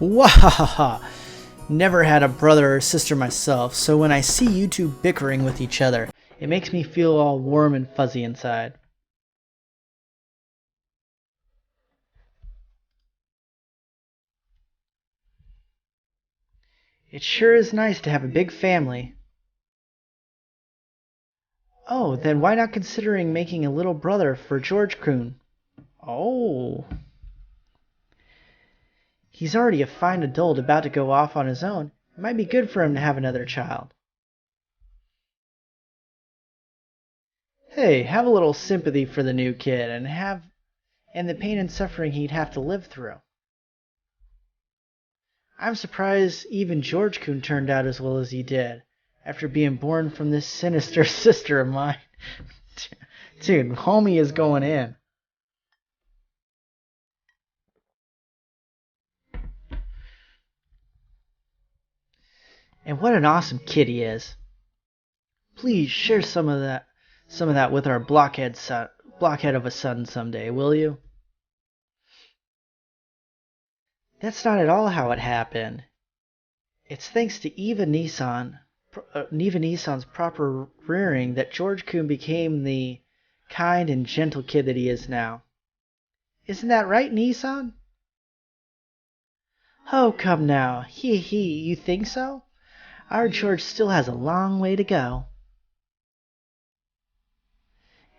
Wahaha! Never had a brother or sister myself, so when I see you two bickering with each other, it makes me feel all warm and fuzzy inside. It sure is nice to have a big family. Oh, then why not considering making a little brother for George-kun? Oh. He's already a fine adult about to go off on his own. It might be good for him to have another child. Hey, have a little sympathy for the new kid and the pain and suffering he'd have to live through. I'm surprised even George-kun turned out as well as he did, after being born from this sinister sister of mine. Dude, homie is going in. And what an awesome kid he is. Please share some of that with our blockhead of a son someday, will you? That's not at all how it happened. It's thanks to Eva Nissan's proper rearing that George-kun became the kind and gentle kid that he is now. Isn't that right, Nissan? Oh, come now. You think so? Our George still has a long way to go.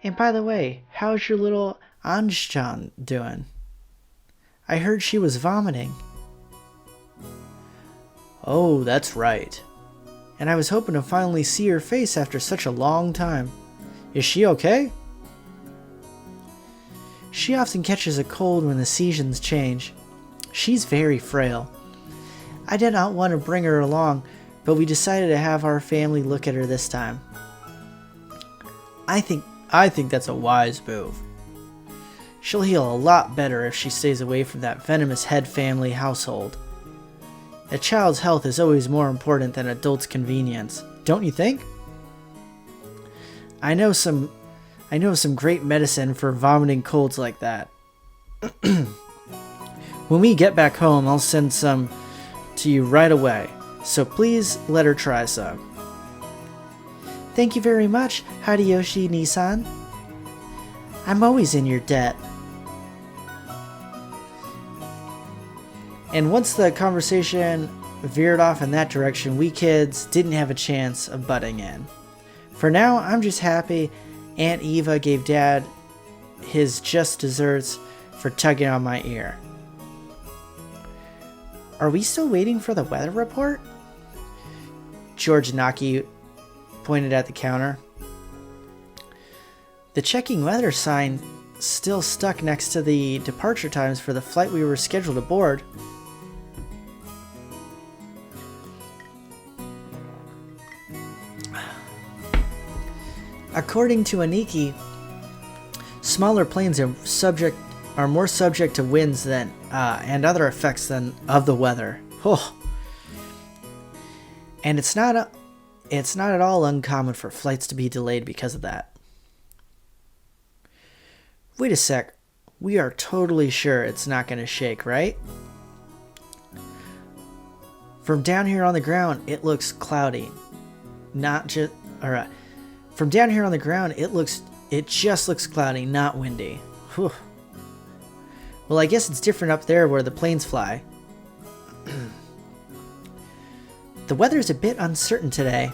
And by the way, how's your little Anjan doing? I heard she was vomiting. Oh, that's right. And I was hoping to finally see her face after such a long time. Is she okay? She often catches a cold when the seasons change. She's very frail. I did not want to bring her along, but we decided to have our family look at her this time. I think that's a wise move. She'll heal a lot better if she stays away from that venomous head family household. A child's health is always more important than adults' convenience, don't you think? I know some great medicine for vomiting colds like that. When we get back home, I'll send some to you right away, so please let her try some. Thank you very much, Hideyoshi Nissan. I'm always in your debt. And once the conversation veered off in that direction, we kids didn't have a chance of butting in. For now, I'm just happy Aunt Eva gave Dad his just desserts for tugging on my ear. Are we still waiting for the weather report? George Naki pointed at the counter. The checking weather sign still stuck next to the departure times for the flight we were scheduled aboard. According to Aniki, smaller planes are more subject to winds than and other effects than of the weather. Oh. And it's not at all uncommon for flights to be delayed because of that. Wait a sec. We are totally sure it's not going to shake, right? From down here on the ground, it looks cloudy. From down here on the ground, it just looks cloudy, not windy. Whew. Well, I guess it's different up there where the planes fly. The weather's a bit uncertain today.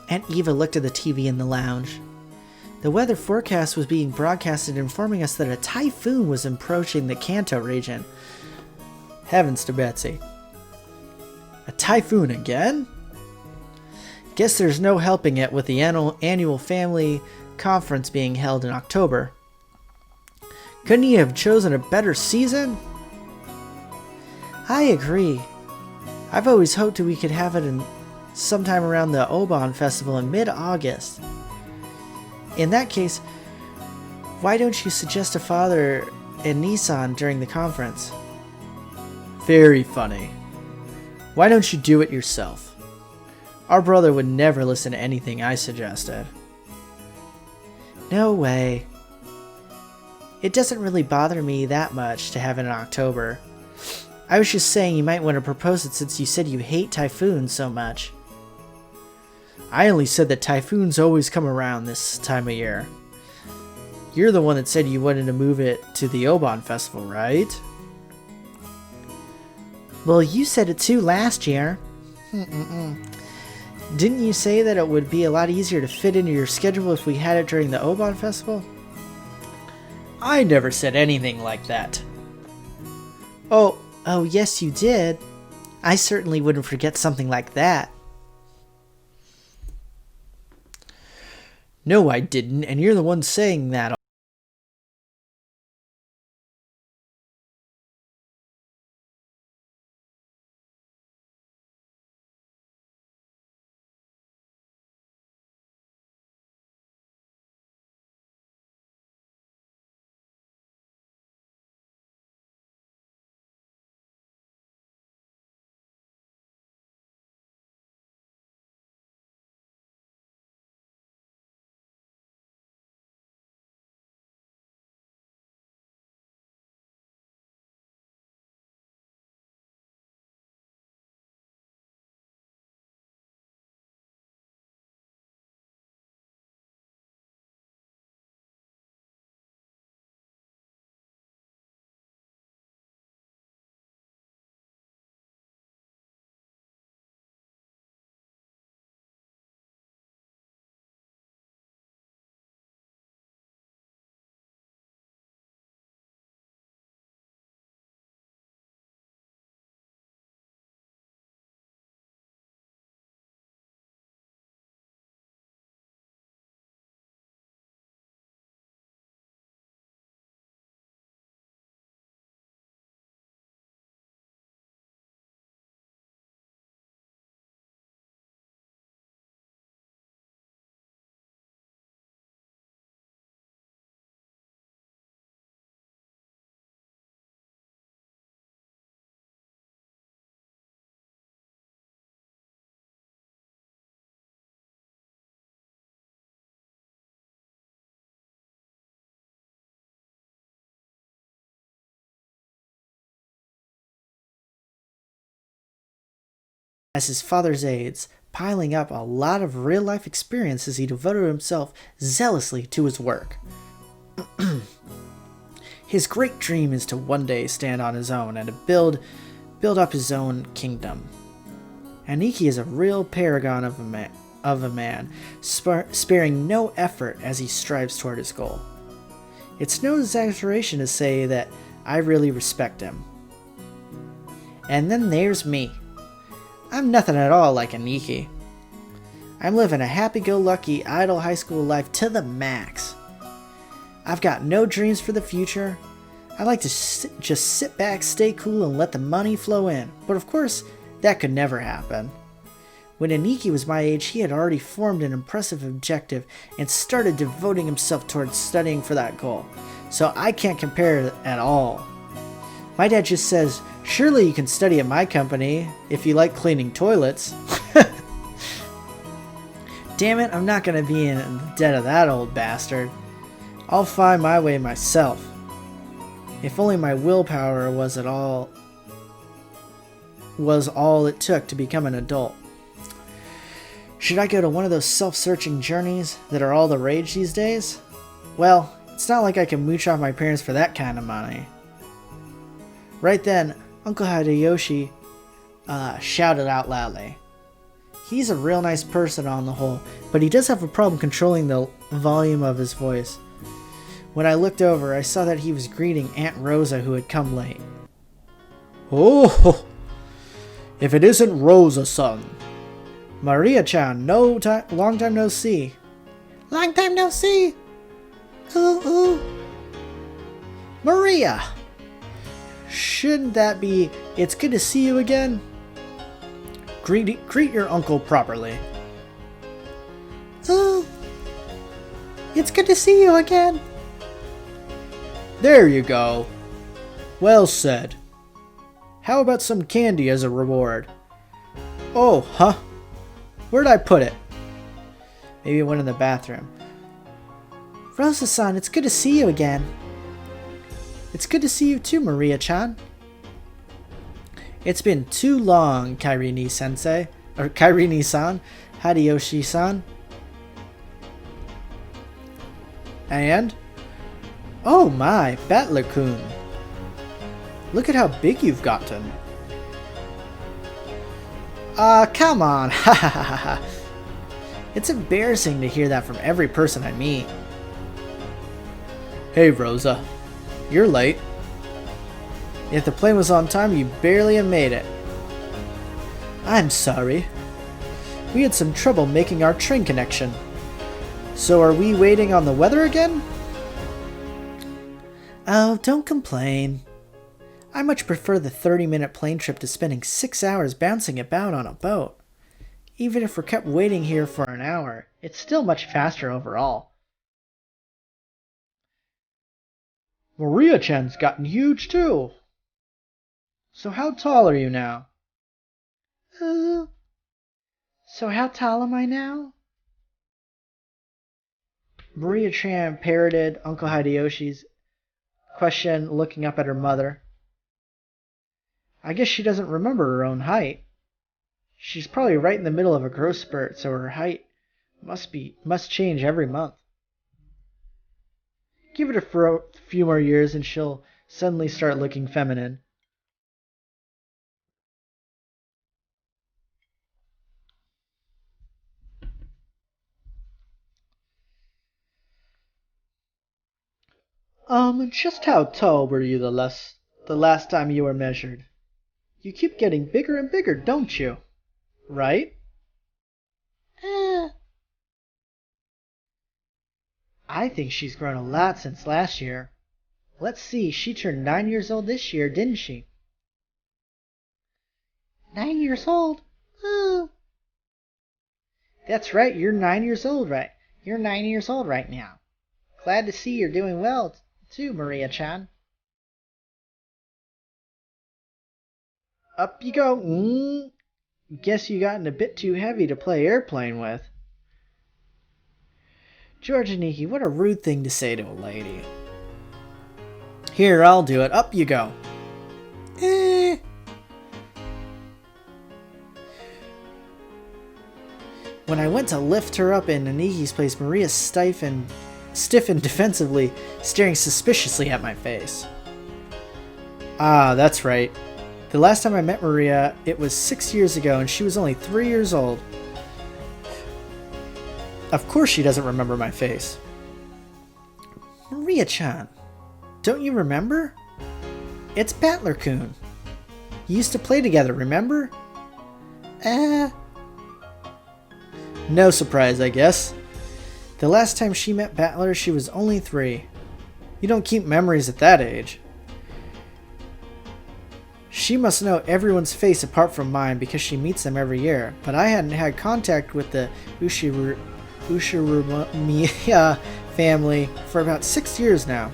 Aunt Eva looked at the TV in the lounge. The weather forecast was being broadcasted informing us that a typhoon was approaching the Kanto region. Heavens to Betsy. A typhoon again? Guess there's no helping it with the annual family conference being held in October. Couldn't he have chosen a better season? I agree. I've always hoped we could have it sometime around the Oban Festival in mid-August. In that case, why don't you suggest a father and Nissan during the conference? Very funny. Why don't you do it yourself? Our brother would never listen to anything I suggested. No way. It doesn't really bother me that much to have it in October. I was just saying you might want to propose it since you said you hate typhoons so much. I only said that typhoons always come around this time of year. You're the one that said you wanted to move it to the Obon Festival, right? Well, you said it too last year. Didn't you say that it would be a lot easier to fit into your schedule if we had it during the Obon Festival? I never said anything like that. Oh, yes you did. I certainly wouldn't forget something like that. No, I didn't, and you're the one saying that. As his father's aides, piling up a lot of real-life experiences, he devoted himself zealously to his work. His great dream is to one day stand on his own and to build up his own kingdom. Aniki is a real paragon of a man, sparing no effort as he strives toward his goal. It's no exaggeration to say that I really respect him. And then there's me. I'm nothing at all like Aniki. I'm living a happy-go-lucky, idle high school life to the max. I've got no dreams for the future. I like to just sit back, stay cool, and let the money flow in. But of course, that could never happen. When Aniki was my age, he had already formed an impressive objective and started devoting himself towards studying for that goal. So I can't compare at all. My dad just says, surely you can study at my company if you like cleaning toilets. Damn it, I'm not going to be in the debt of that old bastard. I'll find my way myself. If only my willpower was all it took to become an adult. Should I go to one of those self-searching journeys that are all the rage these days? Well, it's not like I can mooch off my parents for that kind of money. Right then, Uncle Hideyoshi shouted out loudly. He's a real nice person on the whole, but he does have a problem controlling the volume of his voice. When I looked over, I saw that he was greeting Aunt Rosa, who had come late. Oh, if it isn't Rosa-san. Maria-chan, long time no see. Long time no see. Ooh. Maria! Shouldn't that be, it's good to see you again? Greet your uncle properly. Oh, it's good to see you again. There you go. Well said. How about some candy as a reward? Oh, huh? Where'd I put it? Maybe it went in the bathroom. Rosa-san, it's good to see you again. It's good to see you too, Maria-chan. It's been too long, Kairini-sensei. Or Kairini-san. Hideyoshi-san. And? Oh my, Battler-kun. Look at how big you've gotten. Come on. Ha ha ha ha. It's embarrassing to hear that from every person I meet. Hey, Rosa. You're late. If the plane was on time, you barely have made it. I'm sorry. We had some trouble making our train connection. So are we waiting on the weather again? Oh, don't complain. I much prefer the 30-minute plane trip to spending 6 hours bouncing about on a boat. Even if we're kept waiting here for an hour, it's still much faster overall. Maria-chan's gotten huge too. So how tall are you now? So how tall am I now? Maria-chan parroted Uncle Hideyoshi's question, looking up at her mother. I guess she doesn't remember her own height. She's probably right in the middle of a growth spurt, so her height must change every month. Give it a few more years and she'll suddenly start looking feminine. Just how tall were you the last time you were measured? You keep getting bigger and bigger, don't you? Right? I think she's grown a lot since last year. Let's see, she turned 9 years old this year, didn't she? 9 years old? That's right, you're 9 years old, right? You're 9 years old right now. Glad to see you're doing well, too, Maria-chan. Up you go. Guess you gotten a bit too heavy to play airplane with. George and Nikki, what a rude thing to say to a lady. Here, I'll do it. Up you go. When I went to lift her up in Aniki's place, Maria stiffened defensively, staring suspiciously at my face. Ah, that's right. The last time I met Maria, it was 6 years ago, and she was only 3 years old. Of course she doesn't remember my face. Maria-chan, don't you remember? It's Battler-kun. You used to play together, remember? No surprise, I guess. The last time she met Battler, she was only 3. You don't keep memories at that age. She must know everyone's face apart from mine because she meets them every year, but I hadn't had contact with the Ushirumiya family for about 6 years now.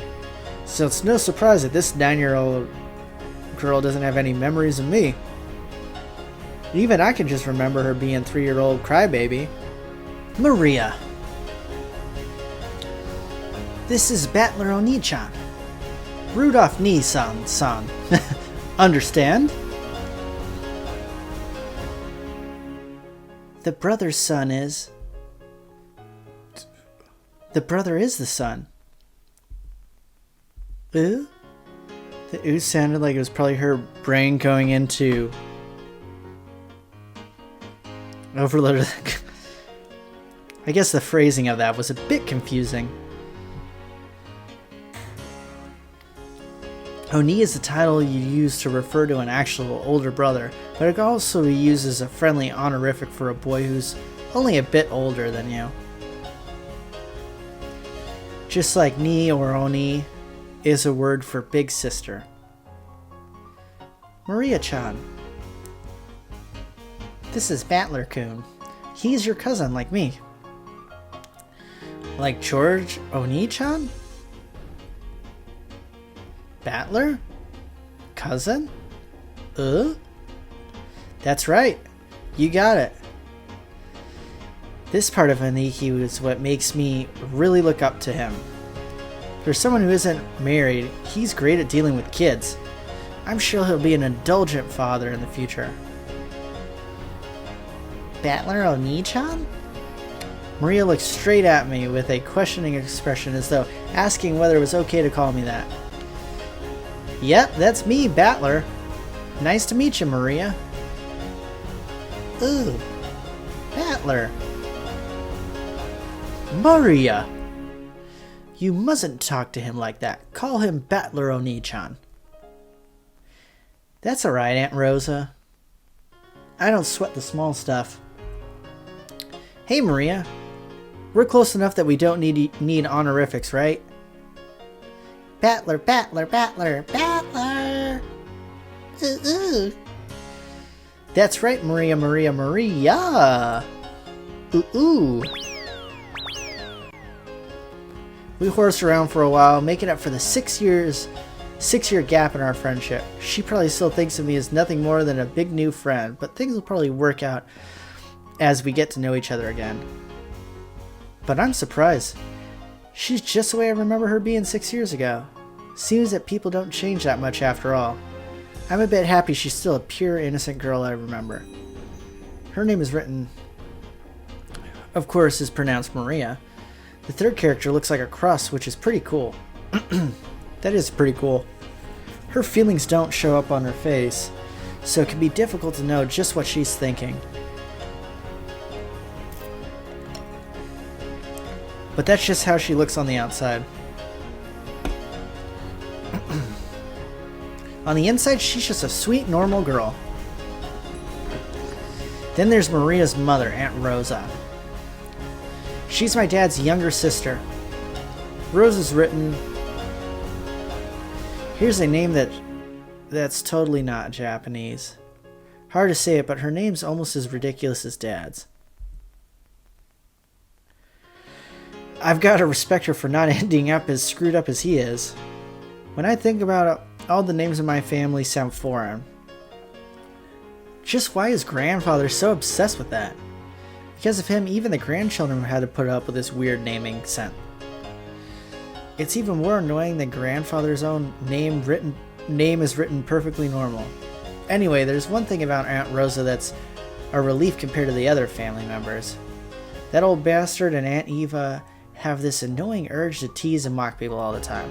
So it's no surprise that this 9-year-old girl doesn't have any memories of me. Even I can just remember her being 3-year-old crybaby. Maria. This is Battler Oni-chan. Rudolph Ni-san. Understand? The brother's son is... The brother is the son. Ooh? The ooh sounded like it was probably her brain going into... overloaded. I guess the phrasing of that was a bit confusing. Oni is the title you use to refer to an actual older brother, but it can also be used as a friendly honorific for a boy who's only a bit older than you. Just like Ni or Oni is a word for big sister. Maria-chan. This is Battler-kun. He's your cousin like me. Like George Oni-chan? Battler? Cousin? That's right. You got it. This part of Aniki is what makes me really look up to him. For someone who isn't married, he's great at dealing with kids. I'm sure he'll be an indulgent father in the future. Battler Oni-chan? Maria looked straight at me with a questioning expression as though asking whether it was okay to call me that. Yep, that's me, Battler. Nice to meet you, Maria. Ooh, Battler. Maria! You mustn't talk to him like that. Call him Battler Oni-chan. That's alright, Aunt Rosa. I don't sweat the small stuff. Hey, Maria. We're close enough that we don't need honorifics, right? Battler, Battler, Battler, Battler! Ooh. That's right, Maria, Maria, Maria! Ooh. We horsed around for a while, making up for the 6-year gap in our friendship. She probably still thinks of me as nothing more than a big new friend, but things will probably work out as we get to know each other again. But I'm surprised. She's just the way I remember her being 6 years ago. Seems that people don't change that much after all. I'm a bit happy she's still a pure, innocent girl I remember. Her name is written, of course, is pronounced Maria. The third character looks like a cross, which is pretty cool. That is pretty cool. Her feelings don't show up on her face, so it can be difficult to know just what she's thinking. But that's just how she looks on the outside. On the inside, she's just a sweet, normal girl. Then there's Maria's mother, Aunt Rosa. She's my dad's younger sister. Rosa's written... Here's a name that's totally not Japanese. Hard to say it, but her name's almost as ridiculous as Dad's. I've got to respect her for not ending up as screwed up as he is. When I think about it, all the names in my family sound foreign. Just why is grandfather so obsessed with that? Because of him, even the grandchildren had to put up with this weird naming sense. It's even more annoying than grandfather's own name is written perfectly normal. Anyway, there's one thing about Aunt Rosa that's a relief compared to the other family members. That old bastard and Aunt Eva have this annoying urge to tease and mock people all the time.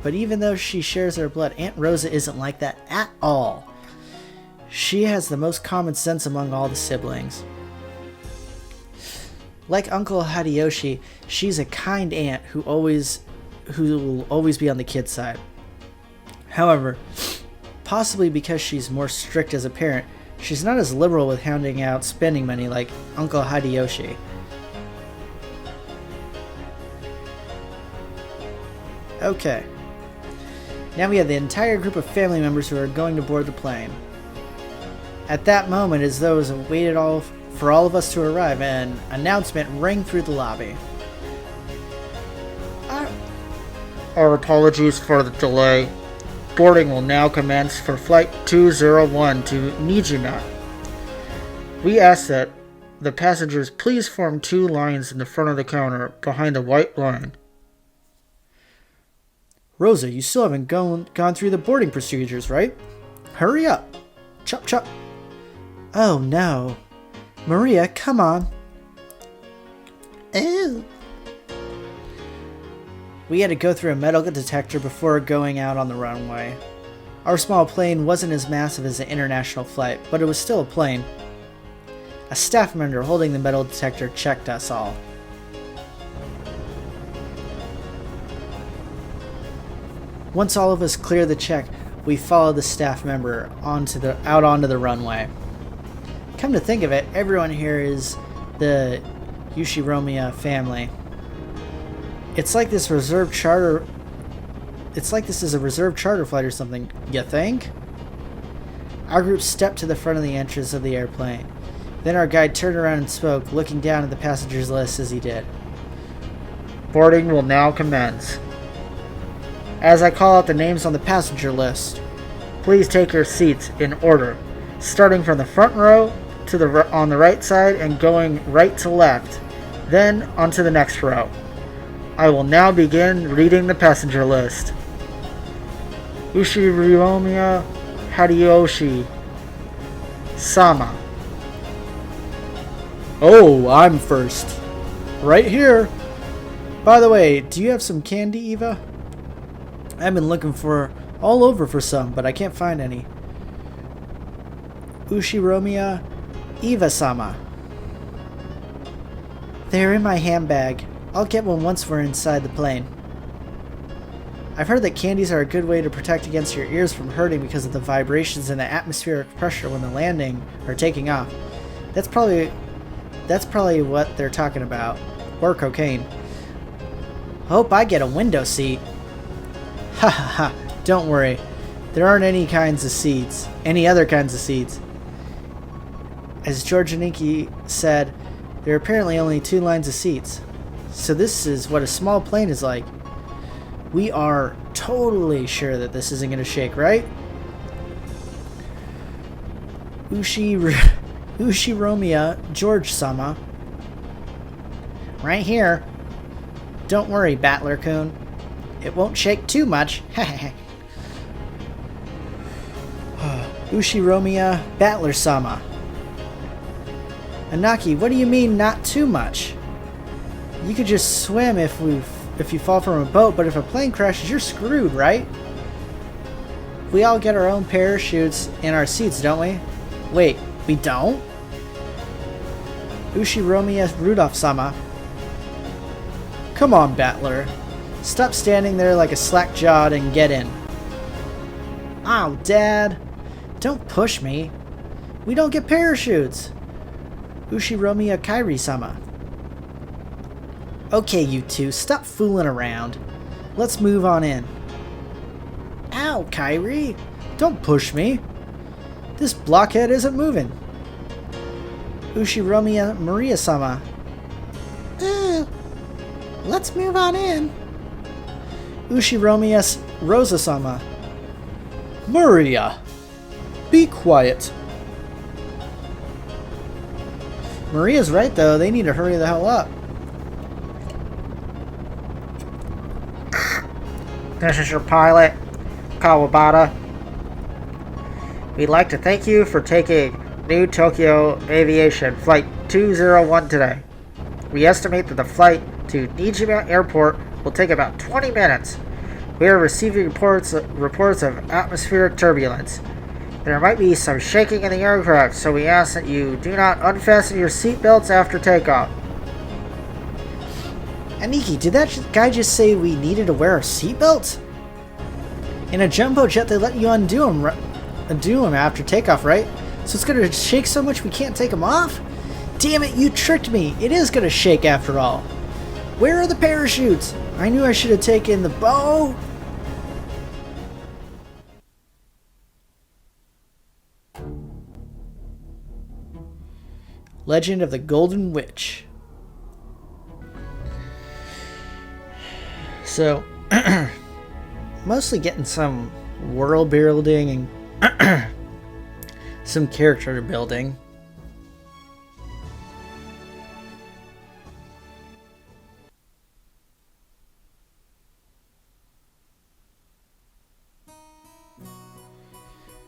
But even though she shares their blood, Aunt Rosa isn't like that at all. She has the most common sense among all the siblings. Like Uncle Hideyoshi, she's a kind aunt who will always be on the kid's side. However, possibly because she's more strict as a parent, she's not as liberal with handing out spending money like Uncle Hideyoshi. Okay. Now we have the entire group of family members who are going to board the plane. At that moment, as though it waited for all of us to arrive, an announcement rang through the lobby. Our apologies for the delay. Boarding will now commence for Flight 201 to Nijima. We ask that the passengers please form 2 lines in the front of the counter behind the white line. Rosa, you still haven't gone through the boarding procedures, right? Hurry up! Chop chop! Oh no. Maria, come on. Ew. We had to go through a metal detector before going out on the runway. Our small plane wasn't as massive as an international flight, but it was still a plane. A staff member holding the metal detector checked us all. Once all of us cleared the check, we followed the staff member out onto the runway. Come to think of it, everyone here is the Yushiromiya family. It's like this is a reserved charter flight or something, you think? Our group stepped to the front of the entrance of the airplane. Then our guide turned around and spoke, looking down at the passengers list as he did. Boarding will now commence. As I call out the names on the passenger list, please take your seats in order, starting from the front row on the right side and going right to left, then onto the next row. I will now begin reading the passenger list. Yushiromiya Higurashi Sama. Oh, I'm first. Right here. By the way, do you have some candy, Eva? I've been looking for all over for some, but I can't find any. Ushiromiya Eva-sama. They're in my handbag. I'll get one once we're inside the plane. I've heard that candies are a good way to protect against your ears from hurting because of the vibrations and the atmospheric pressure when the landing or taking off. That's probably what they're talking about. Or cocaine. Hope I get a window seat. Ha ha ha. Don't worry. There aren't any other kinds of seats. As George Aniki said, there are apparently only 2 lines of seats. So this is what a small plane is like. We are totally sure that this isn't going to shake, right? Ushiromiya George-sama. Right here. Don't worry, Battler-kun. It won't shake too much. Ushiromiya Battler-sama. Anaki, what do you mean not too much? You could just swim if you fall from a boat, but if a plane crashes, you're screwed, right? We all get our own parachutes in our seats, don't we? Wait, we don't? Ushiromiya Rudolph-sama. Come on, Battler. Stop standing there like a slack-jawed and get in. Oh, Dad. Don't push me. We don't get parachutes. Ushiromiya Kairi-sama. Okay, you two, stop fooling around. Let's move on in. Ow, Kairi! Don't push me. This blockhead isn't moving. Ushiromiya Maria-sama. Let's move on in. Ushiromiya Rosa-sama. Maria! Be quiet. Maria's right, though. They need to hurry the hell up. This is your pilot, Kawabata. We'd like to thank you for taking New Tokyo Aviation Flight 201 today. We estimate that the flight to Nijima Airport will take about 20 minutes. We are receiving reports of atmospheric turbulence. There might be some shaking in the aircraft, so we ask that you do not unfasten your seatbelts after takeoff. Aniki, did that guy just say we needed to wear our seatbelts? In a jumbo jet, they let you undo them after takeoff, right? So it's gonna shake so much we can't take them off? Damn it, you tricked me. It is gonna shake after all. Where are the parachutes? I knew I should have taken the boat. Legend of the Golden Witch. So, mostly getting some world building and some character building.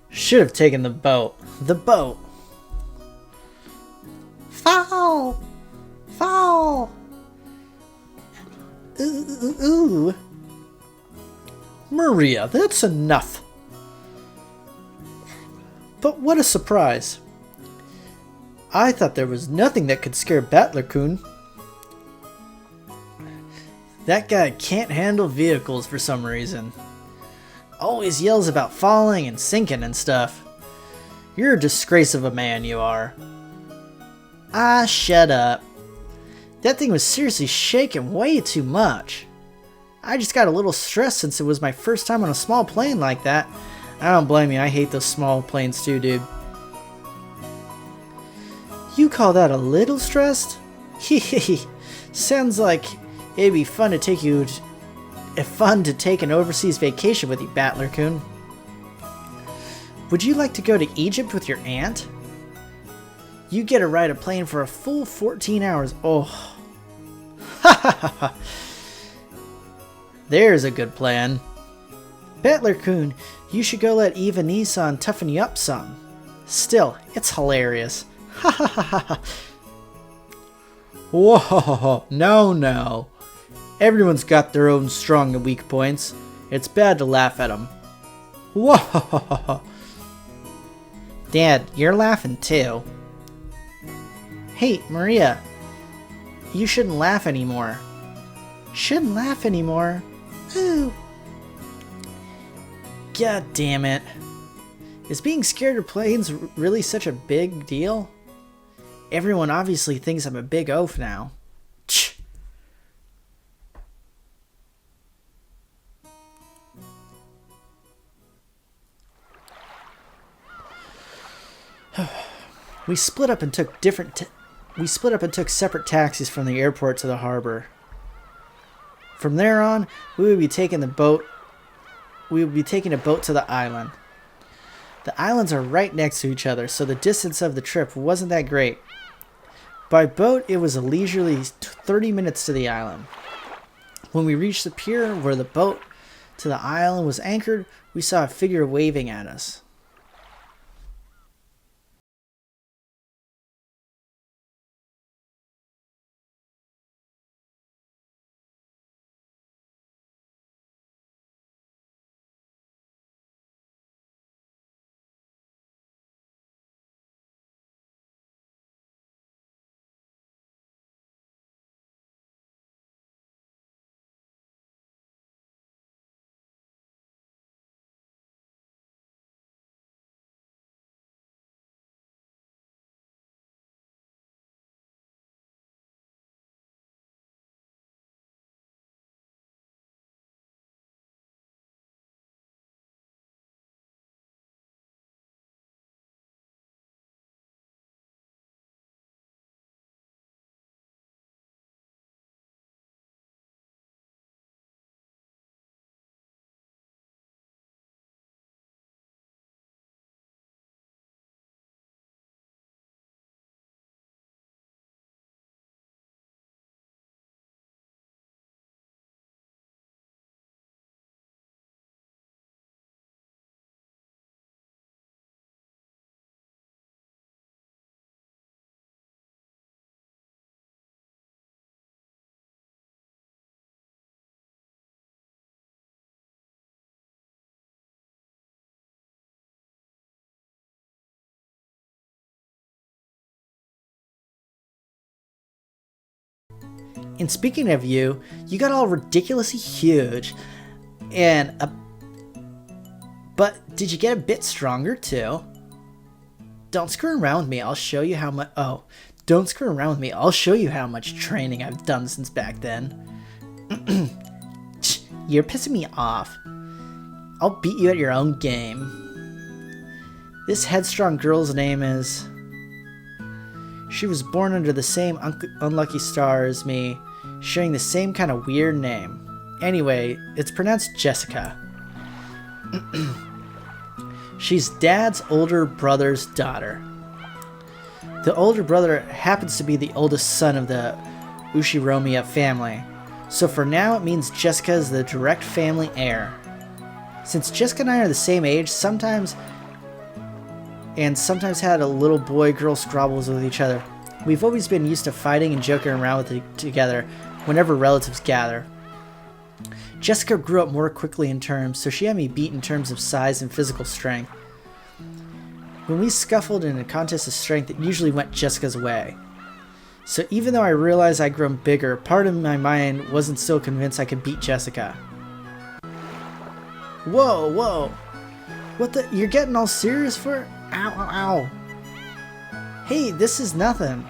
Should have taken the boat. The boat. Fall! Fall! Ooh. Maria, that's enough. But what a surprise. I thought there was nothing that could scare Battler-kun. That guy can't handle vehicles for some reason. Always yells about falling and sinking and stuff. You're a disgrace of a man, you are. Ah, shut up. That thing was seriously shaking way too much. I just got a little stressed since it was my first time on a small plane like that. I don't blame you, I hate those small planes too, dude. You call that a little stressed? Hehehe. Sounds like it'd be fun to take an overseas vacation with you, Battler-kun. Would you like to go to Egypt with your aunt? You get to ride a plane for a full 14 hours. Oh. Ha ha ha ha. There's a good plan. Battler-kun, you should go let Eva Nissan toughen you up some. Still, it's hilarious. Ha ha ha ha ha. Whoa, no. Everyone's got their own strong and weak points. It's bad to laugh at them. Whoa. Dad, you're laughing too. Hey, Maria. You shouldn't laugh anymore. Shouldn't laugh anymore? Ooh. God damn it. Is being scared of planes really such a big deal? Everyone obviously thinks I'm a big oaf now. Tch. We split up and took separate taxis from the airport to the harbor. From there on, we would be taking a boat to the island. The islands are right next to each other, so the distance of the trip wasn't that great. By boat, it was a leisurely 30 minutes to the island. When we reached the pier where the boat to the island was anchored, we saw a figure waving at us. And speaking of you got all ridiculously huge. But did you get a bit stronger too? Don't screw around with me. I'll show you how much. Oh, don't screw around with me. I'll show you how much training I've done since back then. You're pissing me off. I'll beat you at your own game. This headstrong girl's name is... She was born under the same unlucky star as me, sharing the same kind of weird name. Anyway, it's pronounced Jessica. She's Dad's older brother's daughter. The older brother happens to be the oldest son of the Ushiromiya family, so for now it means Jessica is the direct family heir. Since Jessica and I are the same age, sometimes had a little boy-girl squabbles with each other. We've always been used to fighting and joking around together whenever relatives gather. Jessica grew up more quickly in terms, so she had me beat in terms of size and physical strength. When we scuffled in a contest of strength, it usually went Jessica's way. So even though I realized I'd grown bigger, part of my mind wasn't still convinced I could beat Jessica. Whoa. What the? You're getting all serious for? Ow. Hey, this is nothing.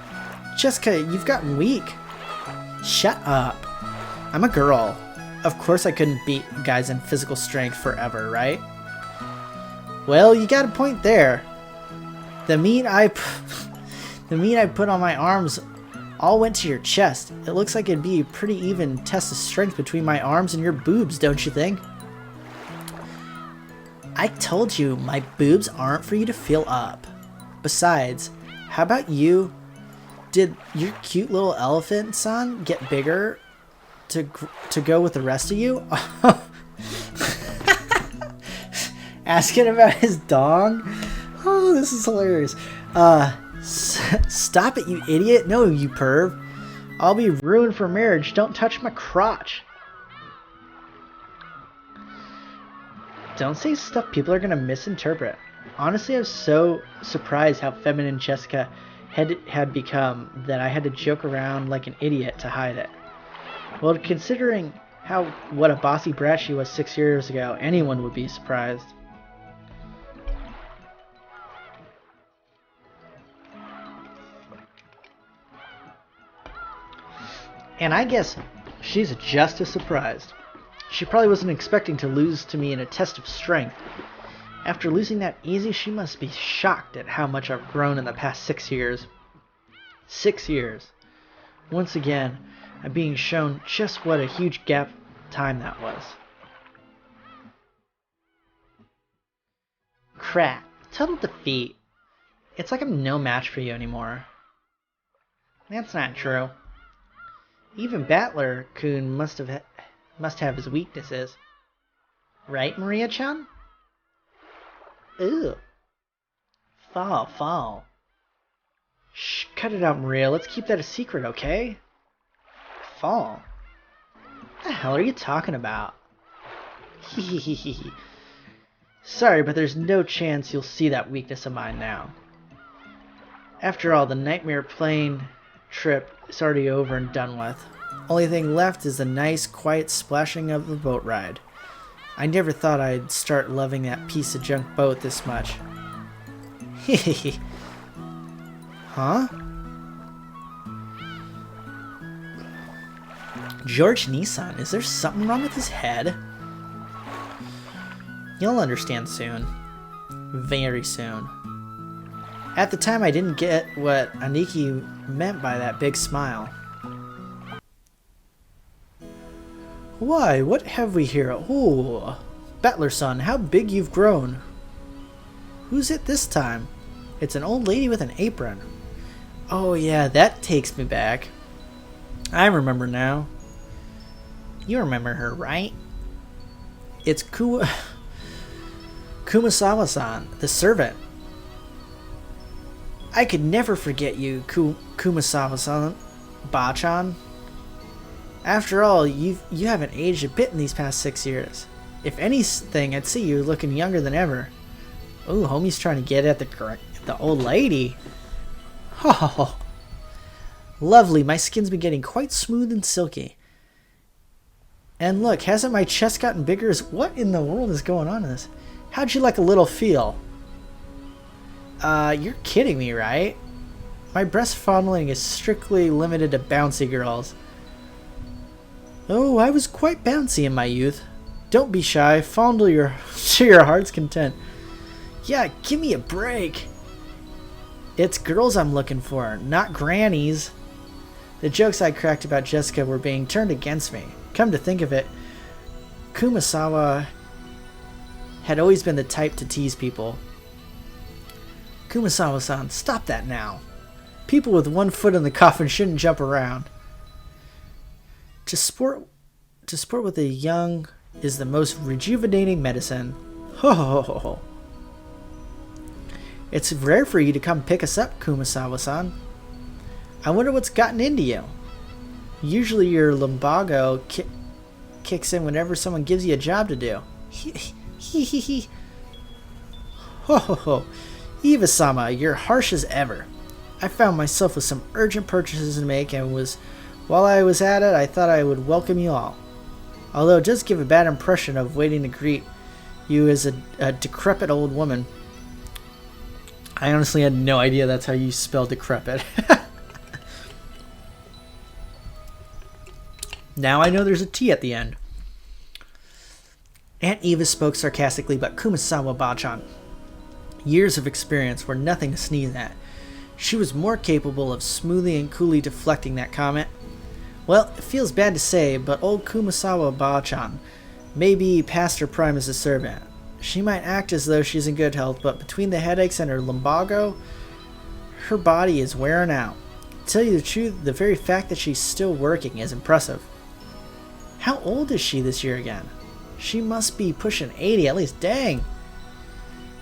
Jessica, you've gotten weak. Shut up. I'm a girl. Of course I couldn't beat guys in physical strength forever, right? Well, you got a point there. The meat I put on my arms all went to your chest. It looks like it'd be a pretty even test of strength between my arms and your boobs, don't you think? I told you, my boobs aren't for you to feel up. Besides, how about you? Did your cute little elephant son get bigger to go with the rest of you? Asking about his dong? Oh, this is hilarious. Stop it, you idiot. No, you perv. I'll be ruined for marriage. Don't touch my crotch. Don't say stuff people are going to misinterpret. Honestly, I was so surprised how feminine Jessica had become that I had to joke around like an idiot to hide it. Well, considering what a bossy brat she was 6 years ago, anyone would be surprised. And I guess she's just as surprised. She probably wasn't expecting to lose to me in a test of strength. After losing that easy, she must be shocked at how much I've grown in the past 6 years. 6 years. Once again, I'm being shown just what a huge gap of time that was. Crap. Total defeat. It's like I'm no match for you anymore. That's not true. Even Battler-kun must have his weaknesses. Right, Maria-chan? Ew. Fall. Shh, cut it out, Maria. Let's keep that a secret, okay? Fall? What the hell are you talking about? Hehehehe. Sorry, but there's no chance you'll see that weakness of mine now. After all, the nightmare plane trip is already over and done with. Only thing left is the nice, quiet splashing of the boat ride. I never thought I'd start loving that piece of junk boat this much. Hehehe. Huh? George Nissan, is there something wrong with his head? You'll understand soon. Very soon. At the time, I didn't get what Aniki meant by that big smile. Why, what have we here? Oh, Battler-son, how big you've grown. Who's it this time? It's an old lady with an apron. Oh yeah, that takes me back. I remember now. You remember her, right? It's Kumasawa-san, the servant. I could never forget you, Kumasawa-san, Ba-chan. After all, you haven't aged a bit in these past 6 years. If anything, I'd see you looking younger than ever. Ooh, homie's trying to get at the old lady. Oh, lovely. My skin's been getting quite smooth and silky. And look, hasn't my chest gotten bigger? What in the world is going on in this? How'd you like a little feel? You're kidding me, right? My breast fondling is strictly limited to bouncy girls. Oh, I was quite bouncy in my youth. Don't be shy. Fondle to your heart's content. Yeah, give me a break. It's girls I'm looking for, not grannies. The jokes I cracked about Jessica were being turned against me. Come to think of it, Kumasawa had always been the type to tease people. Kumasawa-san, stop that now. People with one foot in the coffin shouldn't jump around. To sport with the young is the most rejuvenating medicine. Ho ho ho ho. It's rare for you to come pick us up, Kumasawa-san. I wonder what's gotten into you. Usually your lumbago kicks in whenever someone gives you a job to do. He. Ho ho ho. Eva-sama, you're harsh as ever. I found myself with some urgent purchases to make and while I was at it, I thought I would welcome you all. Although it does give a bad impression of waiting to greet you as a decrepit old woman. I honestly had no idea that's how you spell decrepit. Now I know there's a T at the end. Aunt Eva spoke sarcastically, but Kumasawa Ba-chan. Years of experience were nothing to sneeze at. She was more capable of smoothly and coolly deflecting that comment. Well, it feels bad to say, but old Kumasawa Ba-chan may be past her prime as a servant. She might act as though she's in good health, but between the headaches and her lumbago, her body is wearing out. To tell you the truth, the very fact that she's still working is impressive. How old is she this year again? She must be pushing 80 at least. Dang!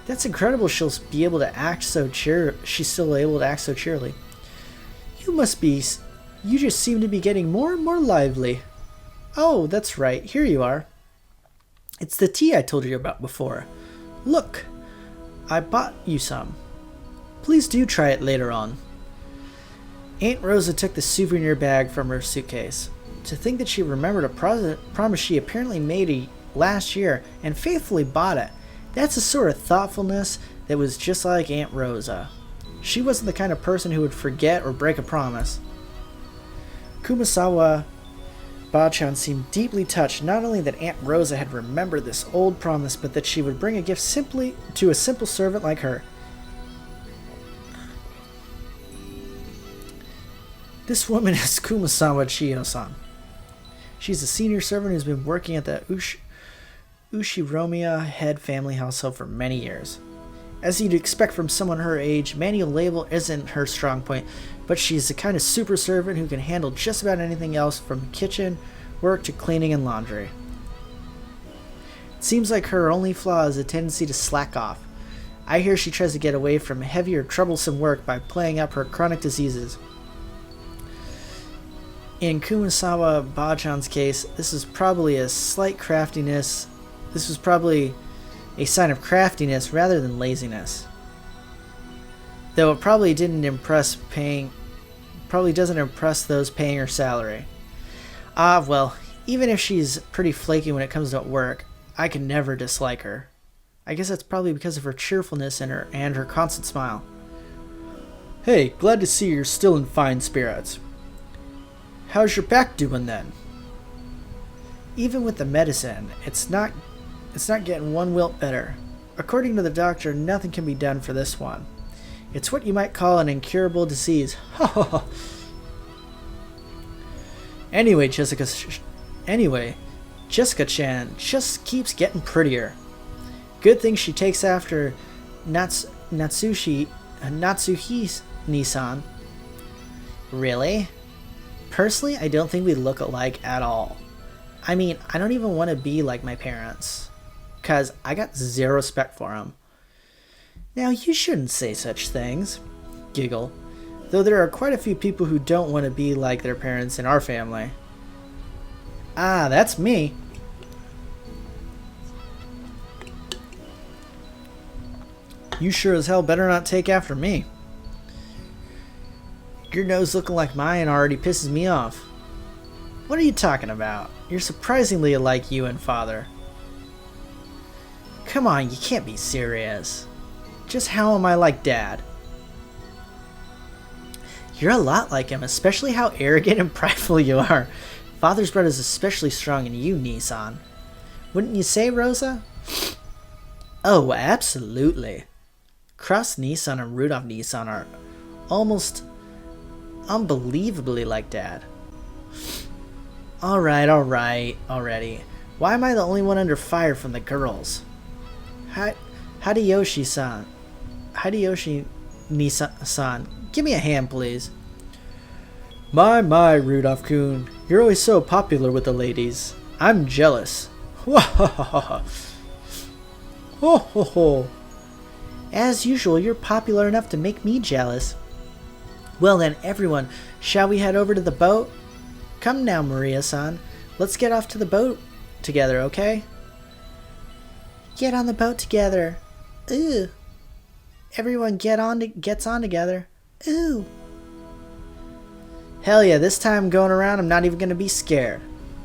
That's incredible she'll be able to act so she's still able to act so cheerily. You just seem to be getting more and more lively. Oh, that's right, here you are. It's the tea I told you about before. Look, I bought you some. Please do try it later on. Aunt Rosa took the souvenir bag from her suitcase. To think that she remembered a promise she apparently made last year and faithfully bought it. That's a sort of thoughtfulness that was just like Aunt Rosa. She wasn't the kind of person who would forget or break a promise. Kumasawa Bachan seemed deeply touched not only that Aunt Rosa had remembered this old promise, but that she would bring a gift simply to a simple servant like her. This woman is Kumasawa Chiyo-san. She's a senior servant who's been working at the Ushiromiya head family household for many years. As you'd expect from someone her age, manual labor isn't her strong point, but she's the kind of super servant who can handle just about anything else from kitchen work to cleaning and laundry. It seems like her only flaw is a tendency to slack off. I hear she tries to get away from heavier, troublesome work by playing up her chronic diseases. In Kumasawa Bachan's case, this was probably a sign of craftiness rather than laziness. Though it probably doesn't impress those paying her salary. Well, even if she's pretty flaky when it comes to work, I can never dislike her. I guess that's probably because of her cheerfulness and her constant smile. Hey, glad to see you're still in fine spirits. How's your back doing then? Even with the medicine, it's not getting one whit better. According to the doctor, nothing can be done for this one. It's what you might call an incurable disease. Anyway, Jessica-chan just keeps getting prettier. Good thing she takes after Natsuhi-san. Really? Personally, I don't think we look alike at all. I mean, I don't even want to be like my parents, because I got zero respect for them. Now, you shouldn't say such things. Giggle. Though there are quite a few people who don't want to be like their parents in our family. Ah, that's me. You sure as hell better not take after me. Your nose looking like mine already pisses me off. What are you talking about? You're surprisingly like you and Father. Come on, you can't be serious. Just how am I like Dad? You're a lot like him, especially how arrogant and prideful you are. Father's blood is especially strong in you, Nissan. Wouldn't you say, Rosa? Oh, absolutely. Cross Nissan and Rudolph Nissan are almost unbelievably like Dad. Alright, already. Why am I the only one under fire from the girls? Hideyoshi-san. Hideyoshi Nissan. Give me a hand, please. My, Rudolph-kun. You're always so popular with the ladies. I'm jealous. Ho ho ho. As usual, you're popular enough to make me jealous. Well then, everyone, shall we head over to the boat? Come now, Maria-san. Let's get off to the boat together, okay? Get on the boat together. Ooh. Everyone gets on together. Ooh. Hell yeah, this time going around, I'm not even gonna be scared.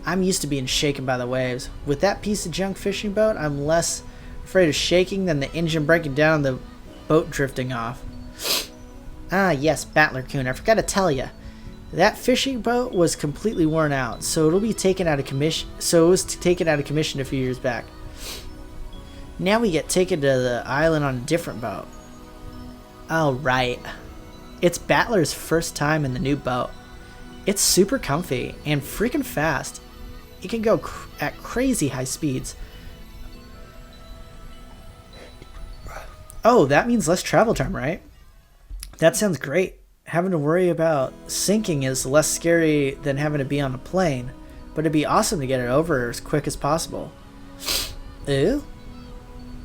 I'm used to being shaken by the waves. With that piece of junk fishing boat, I'm less afraid of shaking than the engine breaking down and the boat drifting off. Ah, yes, Battler-kun, I forgot to tell you. That fishing boat was completely worn out, so it was taken out of commission a few years back. Now we get taken to the island on a different boat. Oh, right. It's Battler's first time in the new boat. It's super comfy and freaking fast. It can go at crazy high speeds. Oh, that means less travel time, right? That sounds great. Having to worry about sinking is less scary than having to be on a plane, but it'd be awesome to get it over as quick as possible. Ooh?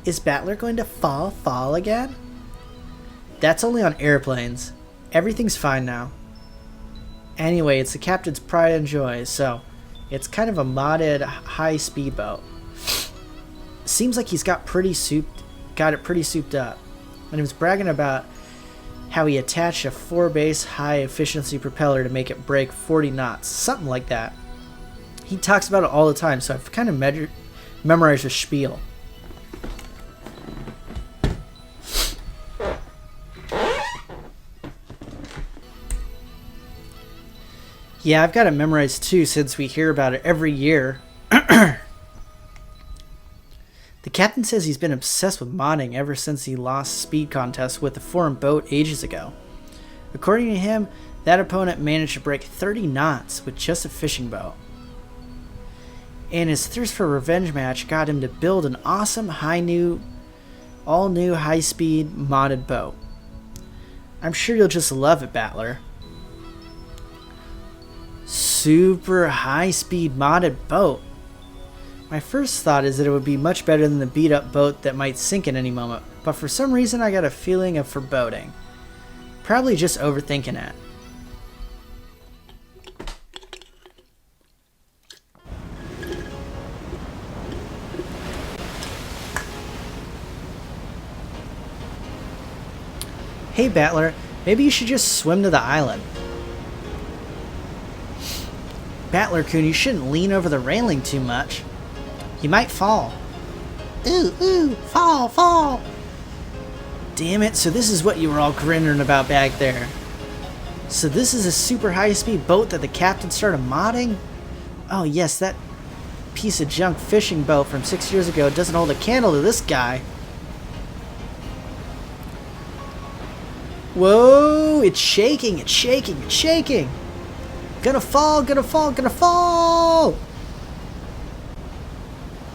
Is Battler going to fall again? That's only on airplanes. Everything's fine now. Anyway, it's the captain's pride and joy, so it's kind of a modded high-speed boat. Seems like he's got it pretty souped up. And he was bragging about how he attached a 4-base high-efficiency propeller to make it break 40 knots, something like that. He talks about it all the time, so I've kind of memorized the spiel. Yeah, I've got it memorized too, since we hear about it every year. The captain says he's been obsessed with modding ever since he lost speed contests with a foreign boat ages ago. According to him, that opponent managed to break 30 knots with just a fishing boat. And his thirst for a revenge match got him to build an awesome all-new high-speed modded boat. I'm sure you'll just love it, Battler. Super high-speed modded boat. My first thought is that it would be much better than the beat-up boat that might sink at any moment, but for some reason I got a feeling of foreboding. Probably just overthinking it. Hey Battler, maybe you should just swim to the island. Battler-kun, you shouldn't lean over the railing too much. You might fall. Ooh, fall. Damn it, so this is what you were all grinning about back there. So this is a super high-speed boat that the captain started modding? Oh yes, that piece of junk fishing boat from 6 years ago doesn't hold a candle to this guy. Whoa, it's shaking. Gonna fall.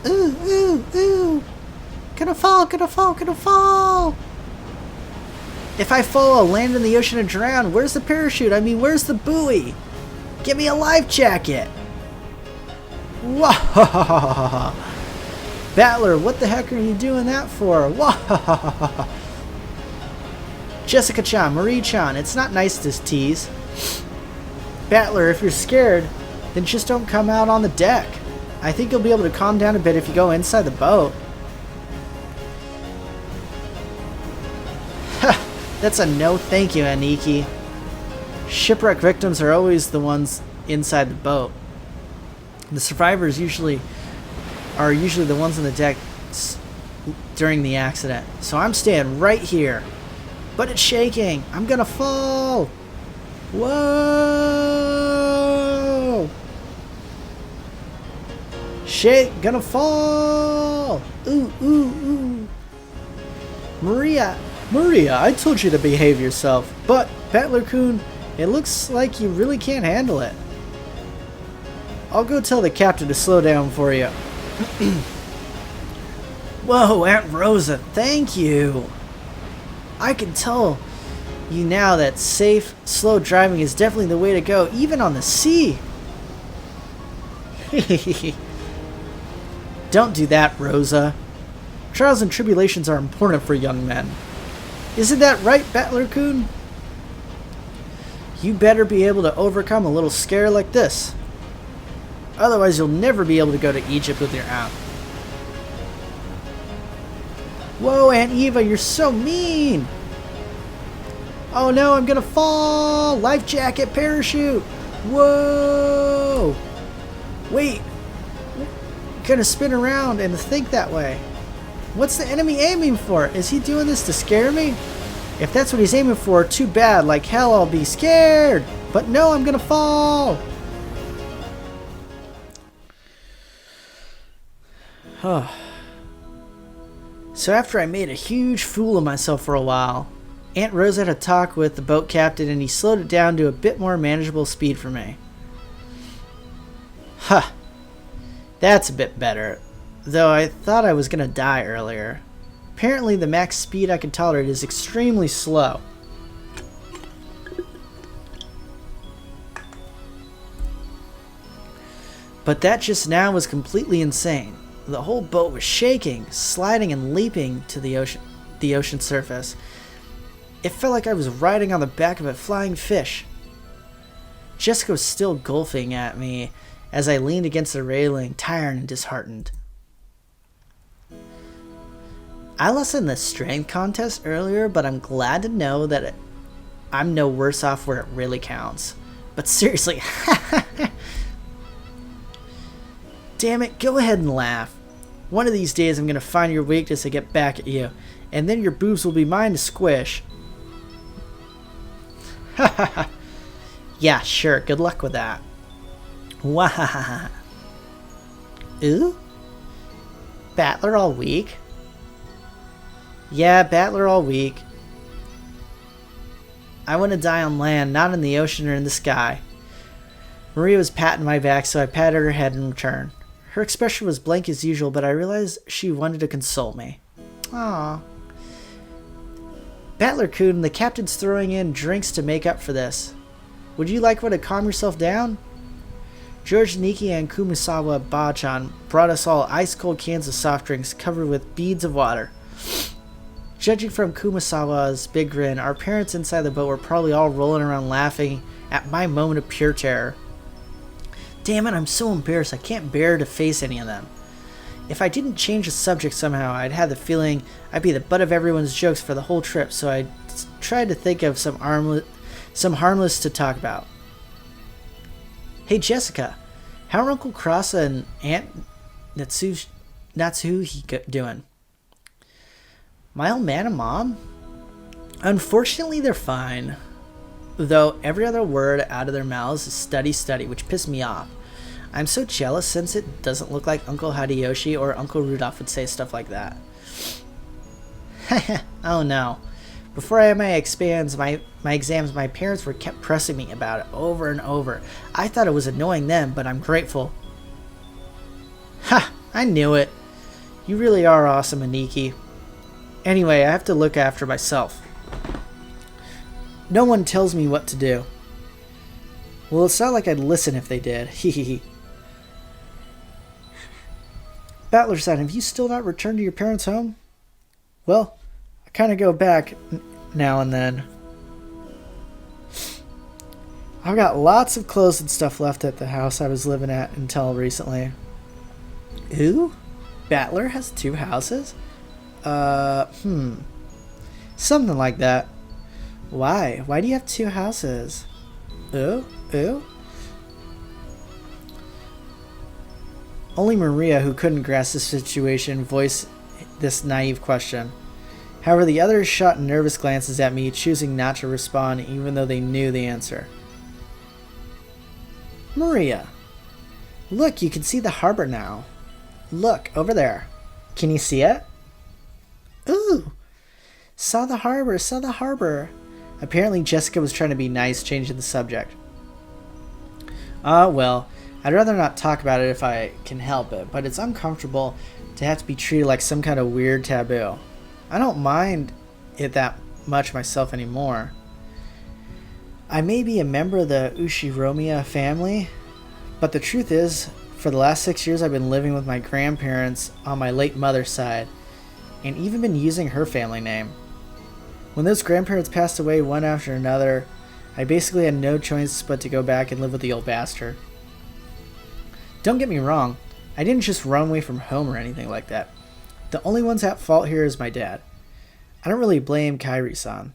Ooh. Gonna fall. If I fall, I'll land in the ocean and drown. Where's the parachute? I mean, where's the buoy? Give me a life jacket. Whoa. Battler, what the heck are you doing that for? Whoa. Jessica-chan, Marie-chan, it's not nice to tease. Battler, if you're scared, then just don't come out on the deck. I think you'll be able to calm down a bit if you go inside the boat. That's a no thank you, Aniki. Shipwreck victims are always the ones inside the boat. The survivors are usually the ones on the deck during the accident. So I'm staying right here. But it's shaking. I'm gonna fall. Whoa! Shake, gonna fall. Ooh. Maria, I told you to behave yourself. But, Battler-kun, it looks like you really can't handle it. I'll go tell the captain to slow down for you. Whoa, Aunt Rosa, thank you. I can tell you now that safe, slow driving is definitely the way to go, even on the sea. Don't do that, Rosa. Trials and tribulations are important for young men. Isn't that right, Battler-kun? You better be able to overcome a little scare like this. Otherwise, you'll never be able to go to Egypt with your aunt. Whoa, Aunt Eva, you're so mean! Oh no, I'm gonna fall! Life jacket, parachute! Whoa! Wait! Gonna spin around and think that way. What's the enemy aiming for? Is he doing this to scare me? If that's what he's aiming for, too bad. Like hell, I'll be scared! But no, I'm gonna fall! Huh. So after I made a huge fool of myself for a while, Aunt Rose had a talk with the boat captain and he slowed it down to a bit more manageable speed for me. Huh. That's a bit better. Though I thought I was gonna die earlier. Apparently the max speed I can tolerate is extremely slow. But that just now was completely insane. The whole boat was shaking, sliding and leaping to the ocean surface. It felt like I was riding on the back of a flying fish. Jessica was still golfing at me as I leaned against the railing, tired and disheartened. I lost in the strength contest earlier, but I'm glad to know that I'm no worse off where it really counts. But seriously, damn it, go ahead and laugh. One of these days I'm going to find your weakness and get back at you, and then your boobs will be mine to squish. Yeah, sure, good luck with that. Wahahaha. Ooh? Battler all week? Yeah, battler all week. I want to die on land, not in the ocean or in the sky. Maria was patting my back, so I patted her head in return. Her expression was blank as usual, but I realized she wanted to console me. Aww. Battler-kun, the captain's throwing in drinks to make up for this. Would you like one to calm yourself down? George Niki and Kumasawa Bachan brought us all ice-cold cans of soft drinks covered with beads of water. Judging from Kumasawa's big grin, our parents inside the boat were probably all rolling around laughing at my moment of pure terror. Damn it, I'm so embarrassed I can't bear to face any of them. If I didn't change the subject somehow, I'd have the feeling I'd be the butt of everyone's jokes for the whole trip, so I tried to think of some harmless to talk about. Hey Jessica, how are Uncle Krasa and Aunt Natsuhi doing? My old man and mom? Unfortunately, they're fine. Though every other word out of their mouths is study, which pissed me off. I'm so jealous since it doesn't look like Uncle Hideyoshi or Uncle Rudolph would say stuff like that. Oh no. Before I had my exams, my parents were kept pressing me about it over and over. I thought it was annoying them, but I'm grateful. Ha! I knew it. You really are awesome, Aniki. Anyway, I have to look after myself. No one tells me what to do. Well, it's not like I'd listen if they did. Hehehe. Battler-san, have you still not returned to your parents' home? Well, I kind of go back now and then. I've got lots of clothes and stuff left at the house I was living at until recently. Ooh? Battler has 2 houses? Something like that. Why? Why do you have 2 houses? Ooh? Only Maria, who couldn't grasp the situation, voiced this naive question. However, the others shot nervous glances at me, choosing not to respond even though they knew the answer. Maria. Look, you can see the harbor now. Look, over there. Can you see it? Ooh! Saw the harbor. Apparently Jessica was trying to be nice, changing the subject. Well, I'd rather not talk about it if I can help it, but it's uncomfortable to have to be treated like some kind of weird taboo. I don't mind it that much myself anymore. I may be a member of the Ushiromiya family, but the truth is, for the last 6 years I've been living with my grandparents on my late mother's side, and even been using her family name. When those grandparents passed away one after another, I basically had no choice but to go back and live with the old bastard. Don't get me wrong, I didn't just run away from home or anything like that. The only ones at fault here is my dad. I don't really blame Kairi-san.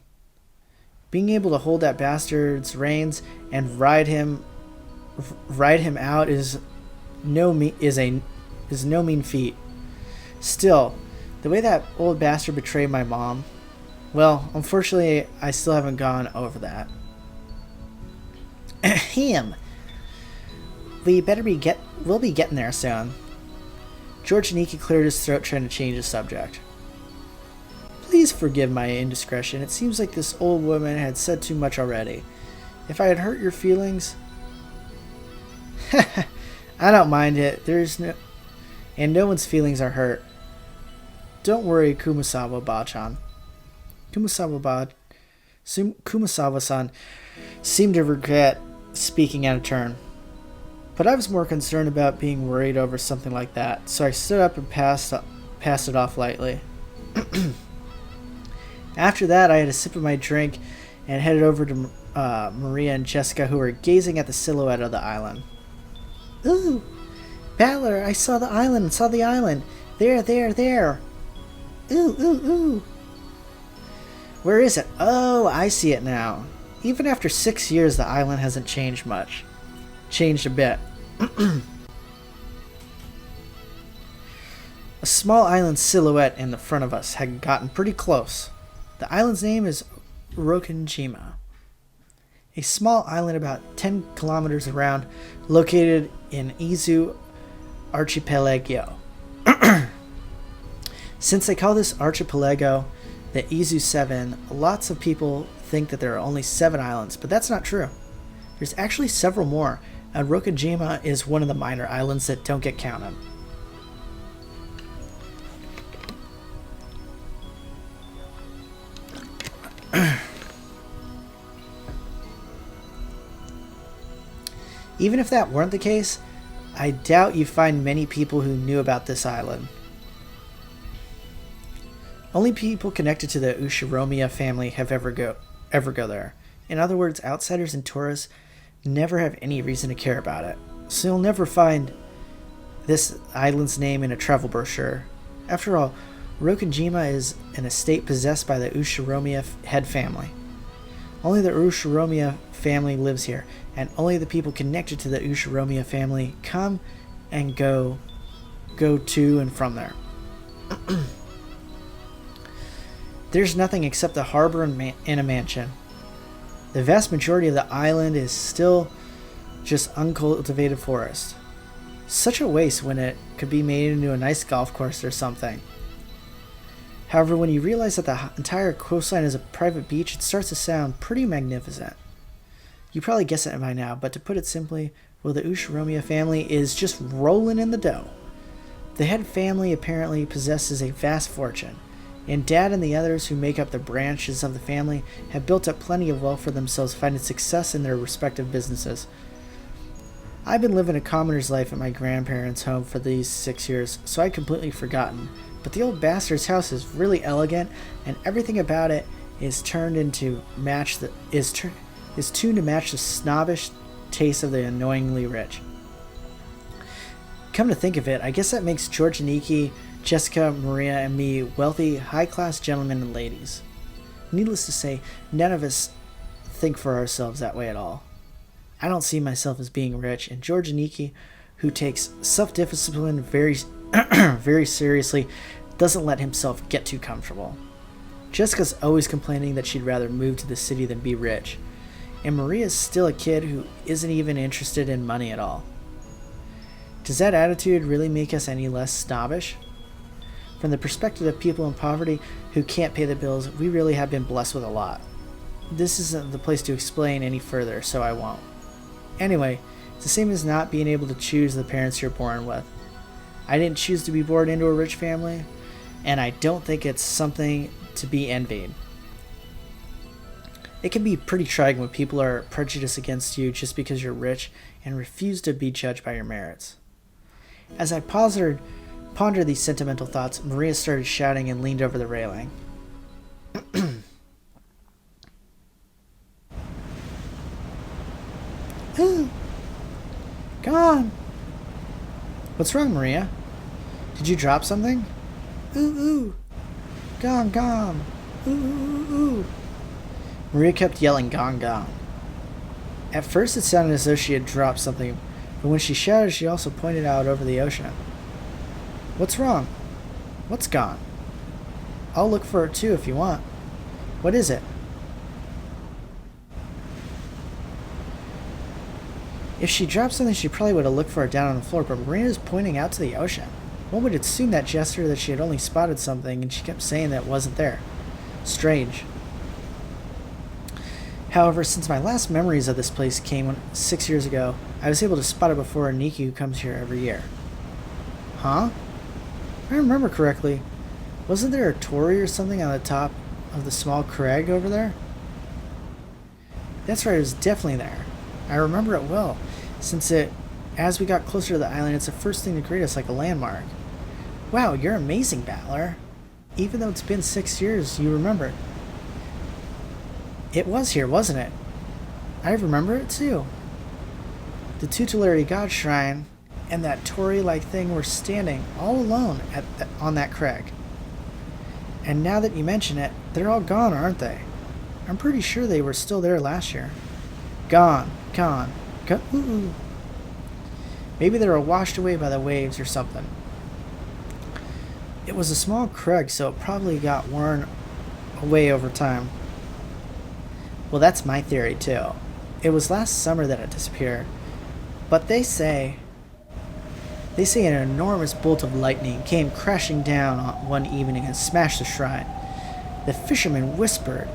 Being able to hold that bastard's reins and ride him out is no mean feat. Still, the way that old bastard betrayed my mom, well, unfortunately, I still haven't gone over that. Ahem. We'll be getting there soon. George Niki cleared his throat, trying to change the subject. Please forgive my indiscretion. It seems like this old woman had said too much already. If I had hurt your feelings... I don't mind it. No one's feelings are hurt. Don't worry, Kumasawa-bachan. Kumasawa-san seemed to regret speaking out of turn. But I was more concerned about being worried over something like that, so I stood up and passed it off lightly. After that, I had a sip of my drink and headed over to Maria and Jessica, who were gazing at the silhouette of the island. Ooh! Battler, I saw the island! There, there, there! Ooh, ooh, ooh! Where is it? Oh, I see it now. Even after 6 years, the island hasn't changed much. Changed a bit. A small island silhouette in the front of us had gotten pretty close. The island's name is Rokenjima, a small island about 10 kilometers around, located in Izu Archipelago. Since they call this archipelago the Izu 7, lots of people think that there are only 7 islands, but that's not true. There's actually several more, and Rokenjima is one of the minor islands that don't get counted. Even if that weren't the case, I doubt you find many people who knew about this island. Only people connected to the Ushiromiya family have ever go there. In other words, outsiders and tourists never have any reason to care about it. So you'll never find this island's name in a travel brochure. After all, Rokenjima is an estate possessed by the Ushiromiya head family. Only the Ushiromiya family lives here, and only the people connected to the Ushiromiya family come and go to and from there. There's nothing except the harbor and a mansion. The vast majority of the island is still just uncultivated forest. Such a waste when it could be made into a nice golf course or something. However, when you realize that the entire coastline is a private beach, it starts to sound pretty magnificent. You probably guessed it by now, but to put it simply, well, the Ushiromiya family is just rolling in the dough. The head family apparently possesses a vast fortune, and Dad and the others who make up the branches of the family have built up plenty of wealth for themselves, finding success in their respective businesses. I've been living a commoner's life at my grandparents' home for these 6 years, so I'd completely forgotten. But the old bastard's house is really elegant, and everything about it is tuned to match the snobbish taste of the annoyingly rich. Come to think of it, I guess that makes George and Nikki, Jessica, Maria, and me wealthy, high-class gentlemen and ladies. Needless to say, none of us think for ourselves that way at all. I don't see myself as being rich, and George and Nikki, who takes self-discipline very, very seriously, doesn't let himself get too comfortable. Jessica's always complaining that she'd rather move to the city than be rich, and Maria's still a kid who isn't even interested in money at all. Does that attitude really make us any less snobbish? From the perspective of people in poverty who can't pay the bills, we really have been blessed with a lot. This isn't the place to explain any further, so I won't. Anyway, it's the same as not being able to choose the parents you're born with. I didn't choose to be born into a rich family, and I don't think it's something to be envied. It can be pretty trying when people are prejudiced against you just because you're rich and refuse to be judged by your merits. As I pondered these sentimental thoughts, Maria started shouting and leaned over the railing. Ooh! Gone! What's wrong, Maria? Did you drop something? Ooh, ooh! Gone, gone! Ooh, ooh, ooh! Maria kept yelling, gone, gone. At first it sounded as though she had dropped something, but when she shouted, she also pointed out over the ocean. What's wrong? What's gone? I'll look for it too if you want. What is it? If she dropped something, she probably would have looked for it down on the floor, but Marina's pointing out to the ocean. One would assume that gesture that she had only spotted something, and she kept saying that it wasn't there. Strange. However, since my last memories of this place came 6 years ago, I was able to spot it before Nikki, who comes here every year. Huh? If I remember correctly, wasn't there a torii or something on the top of the small crag over there? That's right, it was definitely there. I remember it well, since it As we got closer to the island, it's the first thing to greet us like a landmark. Wow, you're amazing, Battler. Even though it's been 6 years, you remember. It was here, wasn't it? I remember it too. The tutelary god shrine and that torii-like thing were standing all alone on that crag. And now that you mention it, they're all gone, aren't they? I'm pretty sure they were still there last year. Gone. Ooh. Maybe they were washed away by the waves or something. It was a small crag, so it probably got worn away over time. Well, that's my theory, too. It was last summer that it disappeared. But they say an enormous bolt of lightning came crashing down one evening and smashed the shrine. The fishermen whispered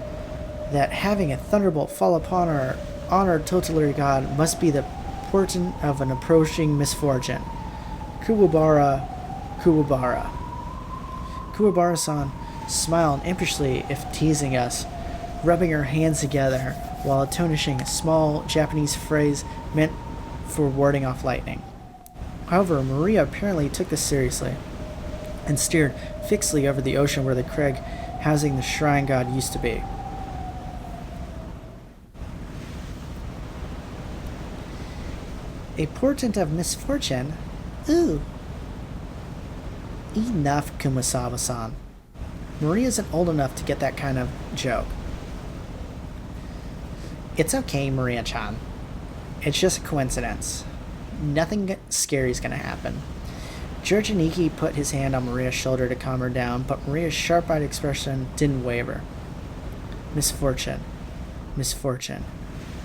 that having a thunderbolt fall upon our honored tutelary god must be the portent of an approaching misfortune. Kuwabara-san smiled impishly if teasing us, rubbing her hands together while intonishing a small Japanese phrase meant for warding off lightning. However, Maria apparently took this seriously and steered fixedly over the ocean where the crag housing the shrine god used to be. A portent of misfortune? Ooh. Enough, Kumasawa-san. Maria isn't old enough to get that kind of joke. It's okay, Maria-chan. It's just a coincidence. Nothing scary's gonna happen. Georgianiki put his hand on Maria's shoulder to calm her down, but Maria's sharp-eyed expression didn't waver. Misfortune.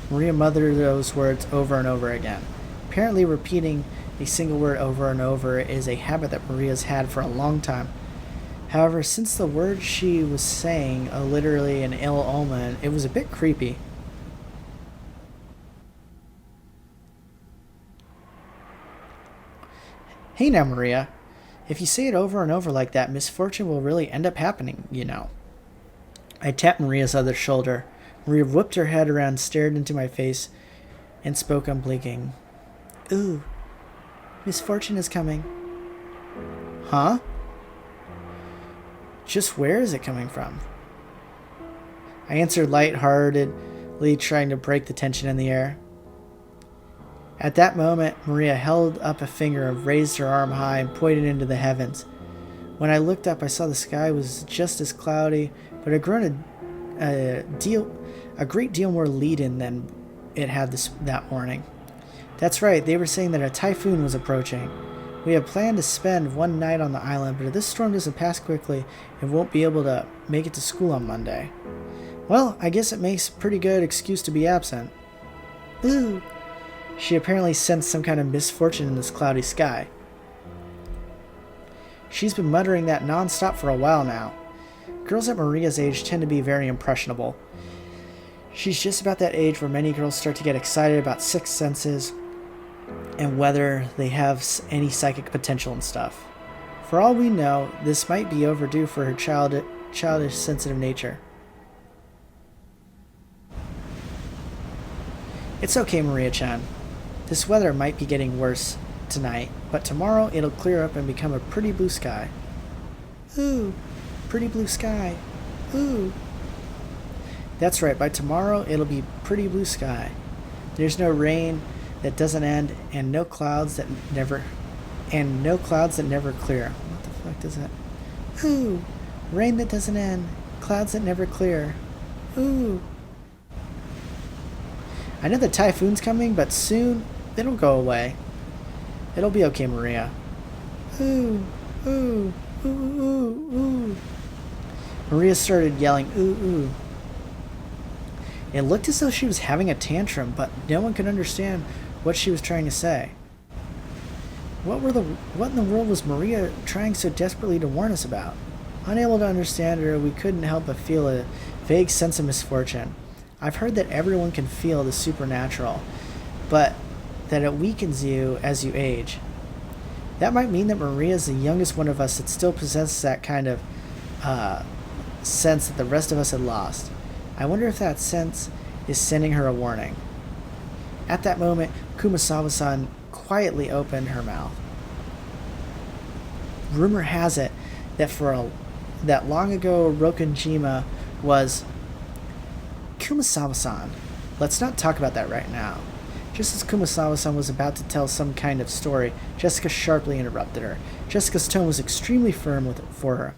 Maria muttered those words over and over again. Apparently repeating a single word over and over is a habit that Maria's had for a long time. However, since the word she was saying are literally an ill omen, it was a bit creepy. Hey now, Maria. If you say it over and over like that, misfortune will really end up happening, you know. I tapped Maria's other shoulder. Maria whipped her head around, stared into my face, and spoke unblinking. Ooh, misfortune is coming. Huh? Just where is it coming from? I answered light-heartedly, trying to break the tension in the air. At that moment, Maria held up a finger and raised her arm high and pointed into the heavens. When I looked up, I saw the sky was just as cloudy, but had grown a great deal more leaden than it had that morning. That's right, they were saying that a typhoon was approaching. We had planned to spend one night on the island, but if this storm doesn't pass quickly, it won't be able to make it to school on Monday. Well, I guess it makes a pretty good excuse to be absent. Ooh. She apparently sensed some kind of misfortune in this cloudy sky. She's been muttering that non-stop for a while now. Girls at Maria's age tend to be very impressionable. She's just about that age where many girls start to get excited about sixth senses and whether they have any psychic potential and stuff. For all we know, this might be overdue for her childish sensitive nature. It's okay, Maria-chan. This weather might be getting worse tonight, but tomorrow it'll clear up and become a pretty blue sky. Ooh, pretty blue sky. Ooh. That's right, by tomorrow it'll be pretty blue sky. There's no rain that doesn't end and no clouds that never clear. What the fuck does that? Ooh, rain that doesn't end, clouds that never clear. Ooh. I know the typhoon's coming, but soon it'll go away. It'll be okay, Maria. Ooh, ooh, ooh, ooh, ooh. Maria started yelling, ooh, ooh. It looked as though she was having a tantrum, but no one could understand what she was trying to say. What in the world was Maria trying so desperately to warn us about? Unable to understand her, we couldn't help but feel a vague sense of misfortune. I've heard that everyone can feel the supernatural, but that it weakens you as you age. That might mean that Maria is the youngest one of us that still possesses that kind of sense that the rest of us had lost. I wonder if that sense is sending her a warning. At that moment, Kumasawa-san quietly opened her mouth. Rumor has it that that long ago Rokonjima was Kumasawa-san. Let's not talk about that right now. Just as Kumasawa-san was about to tell some kind of story, Jessica sharply interrupted her. Jessica's tone was extremely firm for her.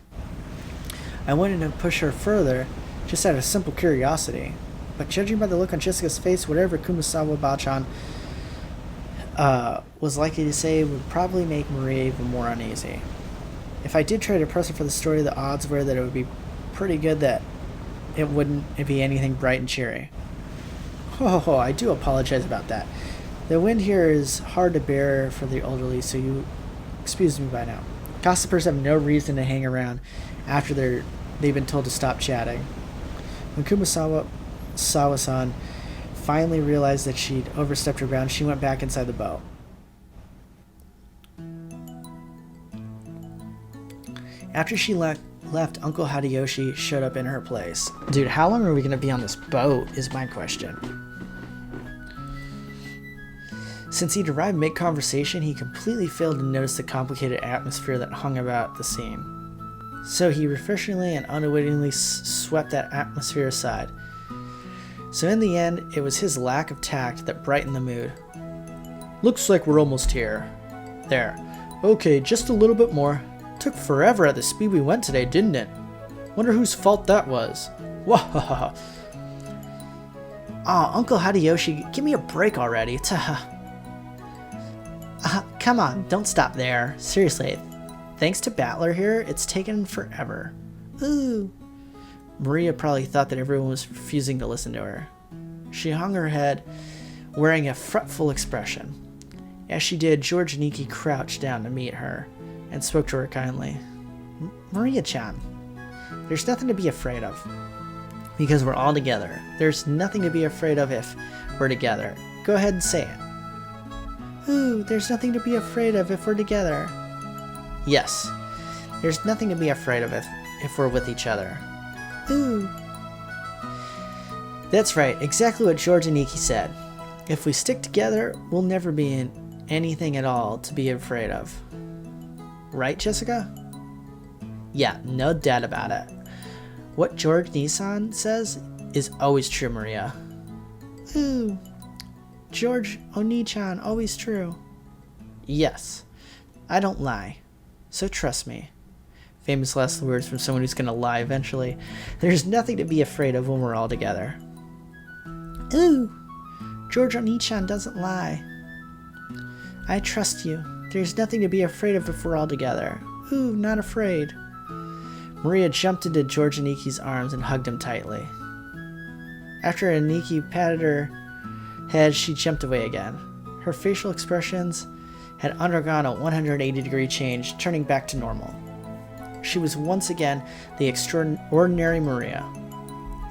I wanted to push her further, just out of simple curiosity. But judging by the look on Jessica's face, whatever Kumasawa-chan was likely to say would probably make Maria even more uneasy. If I did try to press her for the story, the odds were that it would be pretty good that it wouldn't be anything bright and cheery. Oh, I do apologize about that. The wind here is hard to bear for the elderly, so you excuse me by now. Gossipers have no reason to hang around after they've been told to stop chatting. When Kumasawa-san finally realized that she'd overstepped her bounds, she went back inside the boat. After she left, Uncle Hideyoshi showed up in her place. Dude, how long are we going to be on this boat is my question. Since he'd arrived mid-conversation, he completely failed to notice the complicated atmosphere that hung about the scene. So he refreshingly and unwittingly swept that atmosphere aside. So in the end, it was his lack of tact that brightened the mood. Looks like we're almost here. There. Okay, just a little bit more. Took forever at the speed we went today, didn't it? Wonder whose fault that was. Wahaha. Aw, Uncle Hideyoshi, give me a break already. Come on, don't stop there. Seriously, thanks to Battler here, it's taken forever. Ooh. Maria probably thought that everyone was refusing to listen to her. She hung her head, wearing a fretful expression. As she did, George and Iki crouched down to meet her and spoke to her kindly. Maria-chan, there's nothing to be afraid of. Because we're all together. There's nothing to be afraid of if we're together. Go ahead and say it. Ooh, there's nothing to be afraid of if we're together. Yes, there's nothing to be afraid of if we're with each other. Ooh. That's right, exactly what George and Iki said. If we stick together, we'll never be in anything at all to be afraid of. Right, Jessica? Yeah, no doubt about it. What George Nissan says is always true, Maria. Ooh. George Oni-chan, always true. Yes, I don't lie, so trust me. Famous last words from someone who's gonna lie eventually. There's nothing to be afraid of when we're all together. Ooh, George Oni-chan doesn't lie. I trust you. There's nothing to be afraid of if we're all together. Ooh, not afraid. Maria jumped into George and Iki's arms and hugged him tightly. After Aniki patted her head, she jumped away again. Her facial expressions had undergone a 180-degree change, turning back to normal. She was once again the extraordinary Maria.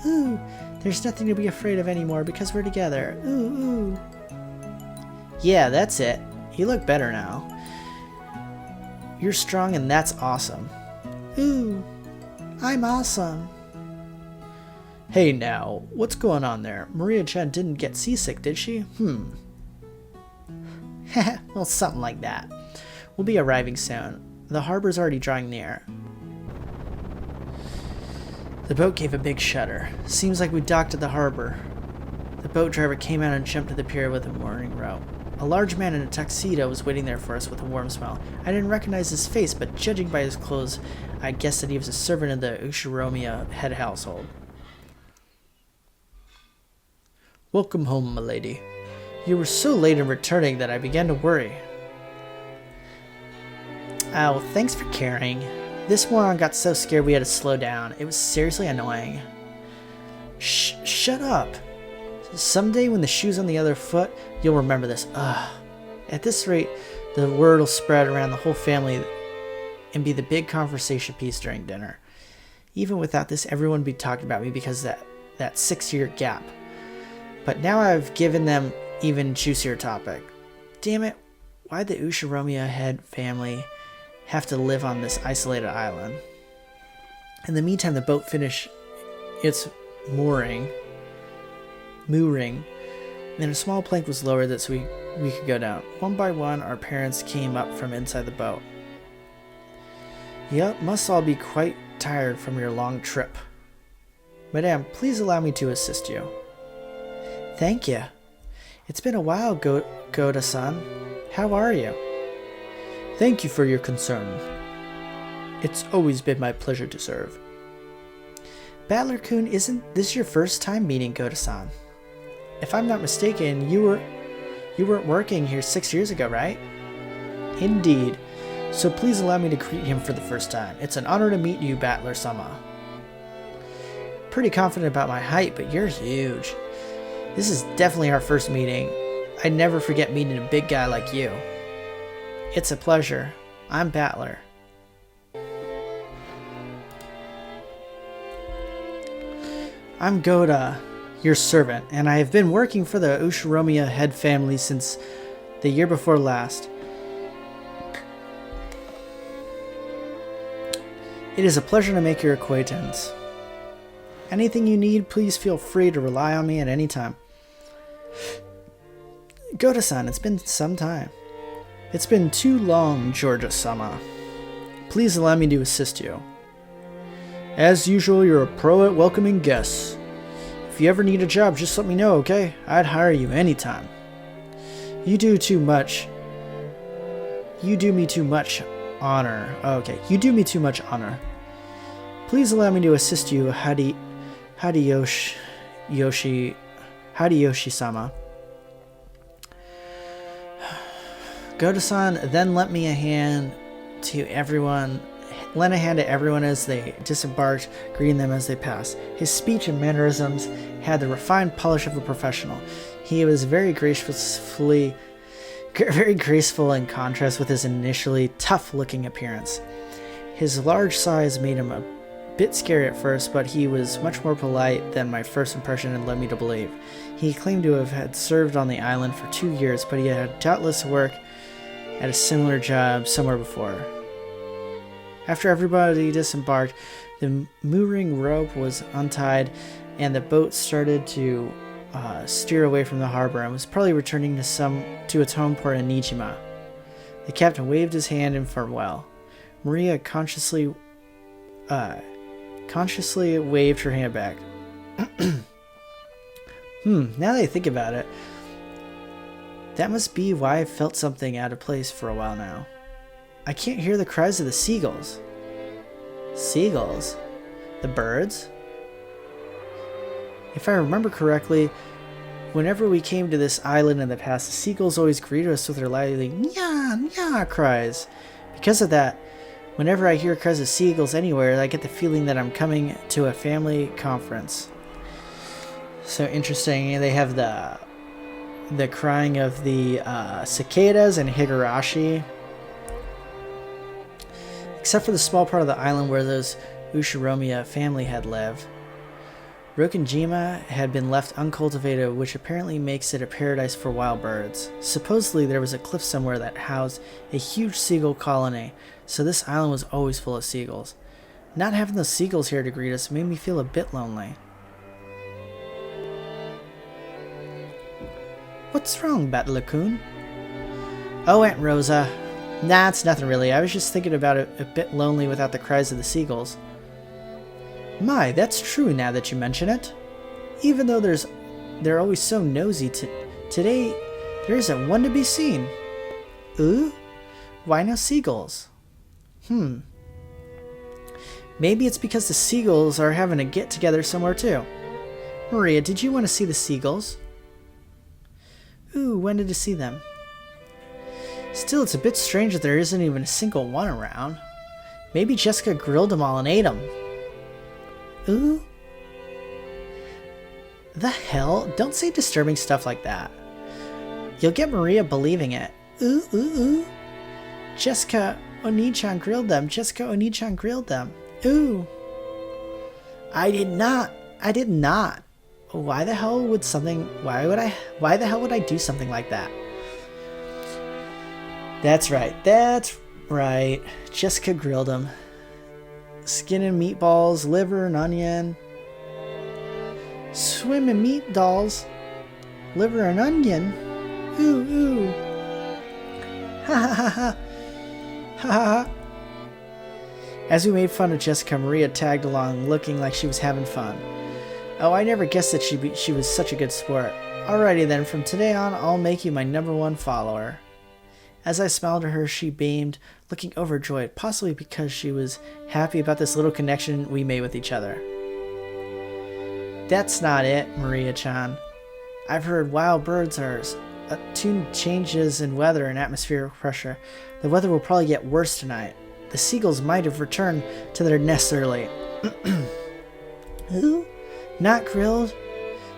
Ooh, there's nothing to be afraid of anymore because we're together. Ooh, ooh. Yeah, that's it. You look better now. You're strong and that's awesome. Ooh, I'm awesome. Hey now, what's going on there? Maria-chan didn't get seasick, did she? Well, something like that. We'll be arriving soon. The harbor's already drawing near. The boat gave a big shudder. Seems like we docked at the harbor. The boat driver came out and jumped to the pier with a mooring rope. A large man in a tuxedo was waiting there for us with a warm smile. I didn't recognize his face, but judging by his clothes, I guessed that he was a servant of the Ushiromiya head household. Welcome home, milady. You were so late in returning that I began to worry. Oh, thanks for caring. This moron got so scared we had to slow down. It was seriously annoying. Shut up. Someday when the shoe's on the other foot, you'll remember this. Ugh. At this rate, the word will spread around the whole family and be the big conversation piece during dinner. Even without this, everyone would be talking about me because of that 6-year gap. But now I've given them even juicier topic. Damn it, why'd the Ushiromiya head family have to live on this isolated island? In the meantime, the boat finished its mooring, Then a small plank was lowered so we could go down. One by one, our parents came up from inside the boat. You must all be quite tired from your long trip. Madame, please allow me to assist you. Thank you. It's been a while, Goda-san. How are you? Thank you for your concern. It's always been my pleasure to serve. Battler-kun, isn't this your first time meeting Goda-san? If I'm not mistaken, you weren't working here 6 years ago, right? Indeed. So please allow me to greet him for the first time. It's an honor to meet you, Battler-sama. Pretty confident about my height, but you're huge. This is definitely our first meeting. I'd never forget meeting a big guy like you. It's a pleasure. I'm Battler. I'm Goda, your servant, and I have been working for the Ushiromiya head family since the year before last. It is a pleasure to make your acquaintance. Anything you need, please feel free to rely on me at any time. Goda-san, it's been some time. It's been too long, Georgia-sama. Please allow me to assist you. As usual, you're a pro at welcoming guests. If you ever need a job, just let me know, okay? I'd hire you anytime. You do too much. You do me too much honor. Okay, you do me too much honor. Please allow me to assist you, Hideyoshi-sama. Goda-san then lent a hand to everyone as they disembarked, greeting them as they passed. His speech and mannerisms had the refined polish of a professional. He was very graceful in contrast with his initially tough-looking appearance. His large size made him a bit scary at first, but he was much more polite than my first impression had led me to believe. He claimed to have had served on the island for 2 years, but he had doubtless worked at a similar job somewhere before. After everybody disembarked, the mooring rope was untied, and the boat started to steer away from the harbor and was probably returning to its home port in Nijima. The captain waved his hand in farewell. Maria consciously waved her hand back. Now that I think about it, that must be why I felt something out of place for a while now. I can't hear the cries of the seagulls. Seagulls? The birds? If I remember correctly, whenever we came to this island in the past, the seagulls always greeted us with their lively "nya, nya" cries. Because of that, whenever I hear cries of seagulls anywhere, I get the feeling that I'm coming to a family conference. So interesting. They have the crying of the cicadas and Higurashi. Except for the small part of the island where those Ushiromiya family had lived. Rokenjima had been left uncultivated, which apparently makes it a paradise for wild birds. Supposedly there was a cliff somewhere that housed a huge seagull colony, so this island was always full of seagulls. Not having the seagulls here to greet us made me feel a bit lonely. What's wrong, Battler-kun? Oh, Aunt Rosa. Nah, it's nothing really. I was just thinking about it a bit lonely without the cries of the seagulls. My, that's true now that you mention it. Even though they're always so nosy, today there isn't one to be seen. Ooh? Why no seagulls? Maybe it's because the seagulls are having a get-together somewhere too. Maria, did you want to see the seagulls? Ooh, when did you see them? Still, it's a bit strange that there isn't even a single one around. Maybe Jessica grilled them all and ate them. Ooh? The hell? Don't say disturbing stuff like that. You'll get Maria believing it. Ooh, ooh, ooh. Jessica Oni-chan grilled them. Jessica Oni-chan grilled them. Ooh. I did not. Why the hell would I do something like that? That's right. Jessica grilled them. Skin and meatballs, liver and onion. Swim and meat dolls. Liver and onion? Ooh, ooh. Ha ha ha ha. Ha ha ha. As we made fun of Jessica, Maria tagged along, looking like she was having fun. Oh, I never guessed that she was such a good sport. Alrighty then, from today on, I'll make you my #1 follower. As I smiled at her, she beamed, looking overjoyed, possibly because she was happy about this little connection we made with each other. That's not it, Maria-chan. I've heard wild birds are attuned to changes in weather and atmospheric pressure. The weather will probably get worse tonight. The seagulls might have returned to their nests early. Who? Not grilled?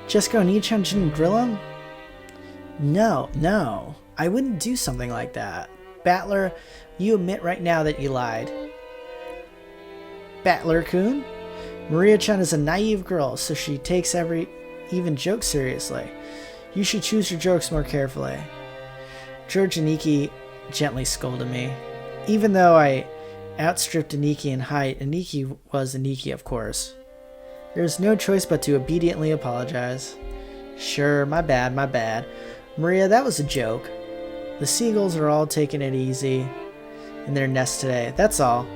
Jessica Oni-chan didn't grill them? No. I wouldn't do something like that. Battler, you admit right now that you lied. Battler-kun? Maria-chan is a naive girl, so she takes even joke seriously. You should choose your jokes more carefully. George Aniki gently scolded me. Even though I outstripped Aniki in height, Aniki was Aniki, of course. There's no choice but to obediently apologize. Sure, my bad. Maria, that was a joke. The seagulls are all taking it easy in their nest today, that's all.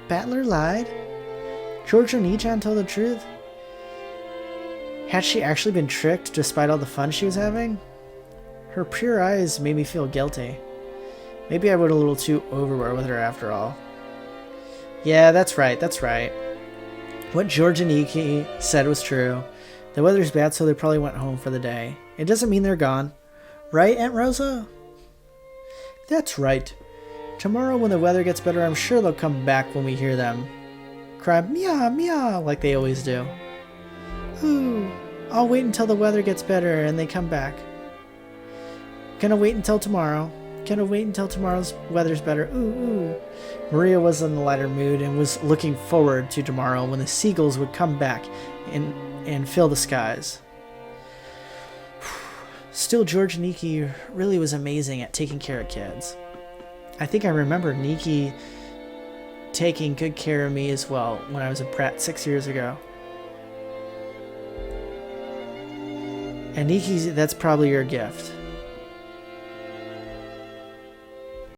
Battler lied? George Oni-chan told the truth? Had she actually been tricked despite all the fun she was having? Her pure eyes made me feel guilty. Maybe I went a little too overboard with her after all. Yeah, that's right. What George and Iki said was true. The weather's bad, so they probably went home for the day. It doesn't mean they're gone. Right, Aunt Rosa? That's right. Tomorrow when the weather gets better, I'm sure they'll come back when we hear them cry meow meow like they always do. Ooh, I'll wait until the weather gets better and they come back. Gonna wait until tomorrow. Gonna wait until tomorrow's weather's better. Ooh. Maria was in a lighter mood and was looking forward to tomorrow when the seagulls would come back and fill the skies. Still, George Niki really was amazing at taking care of kids. I think I remember Niki taking good care of me as well when I was a brat 6 years ago. And Niki, that's probably your gift.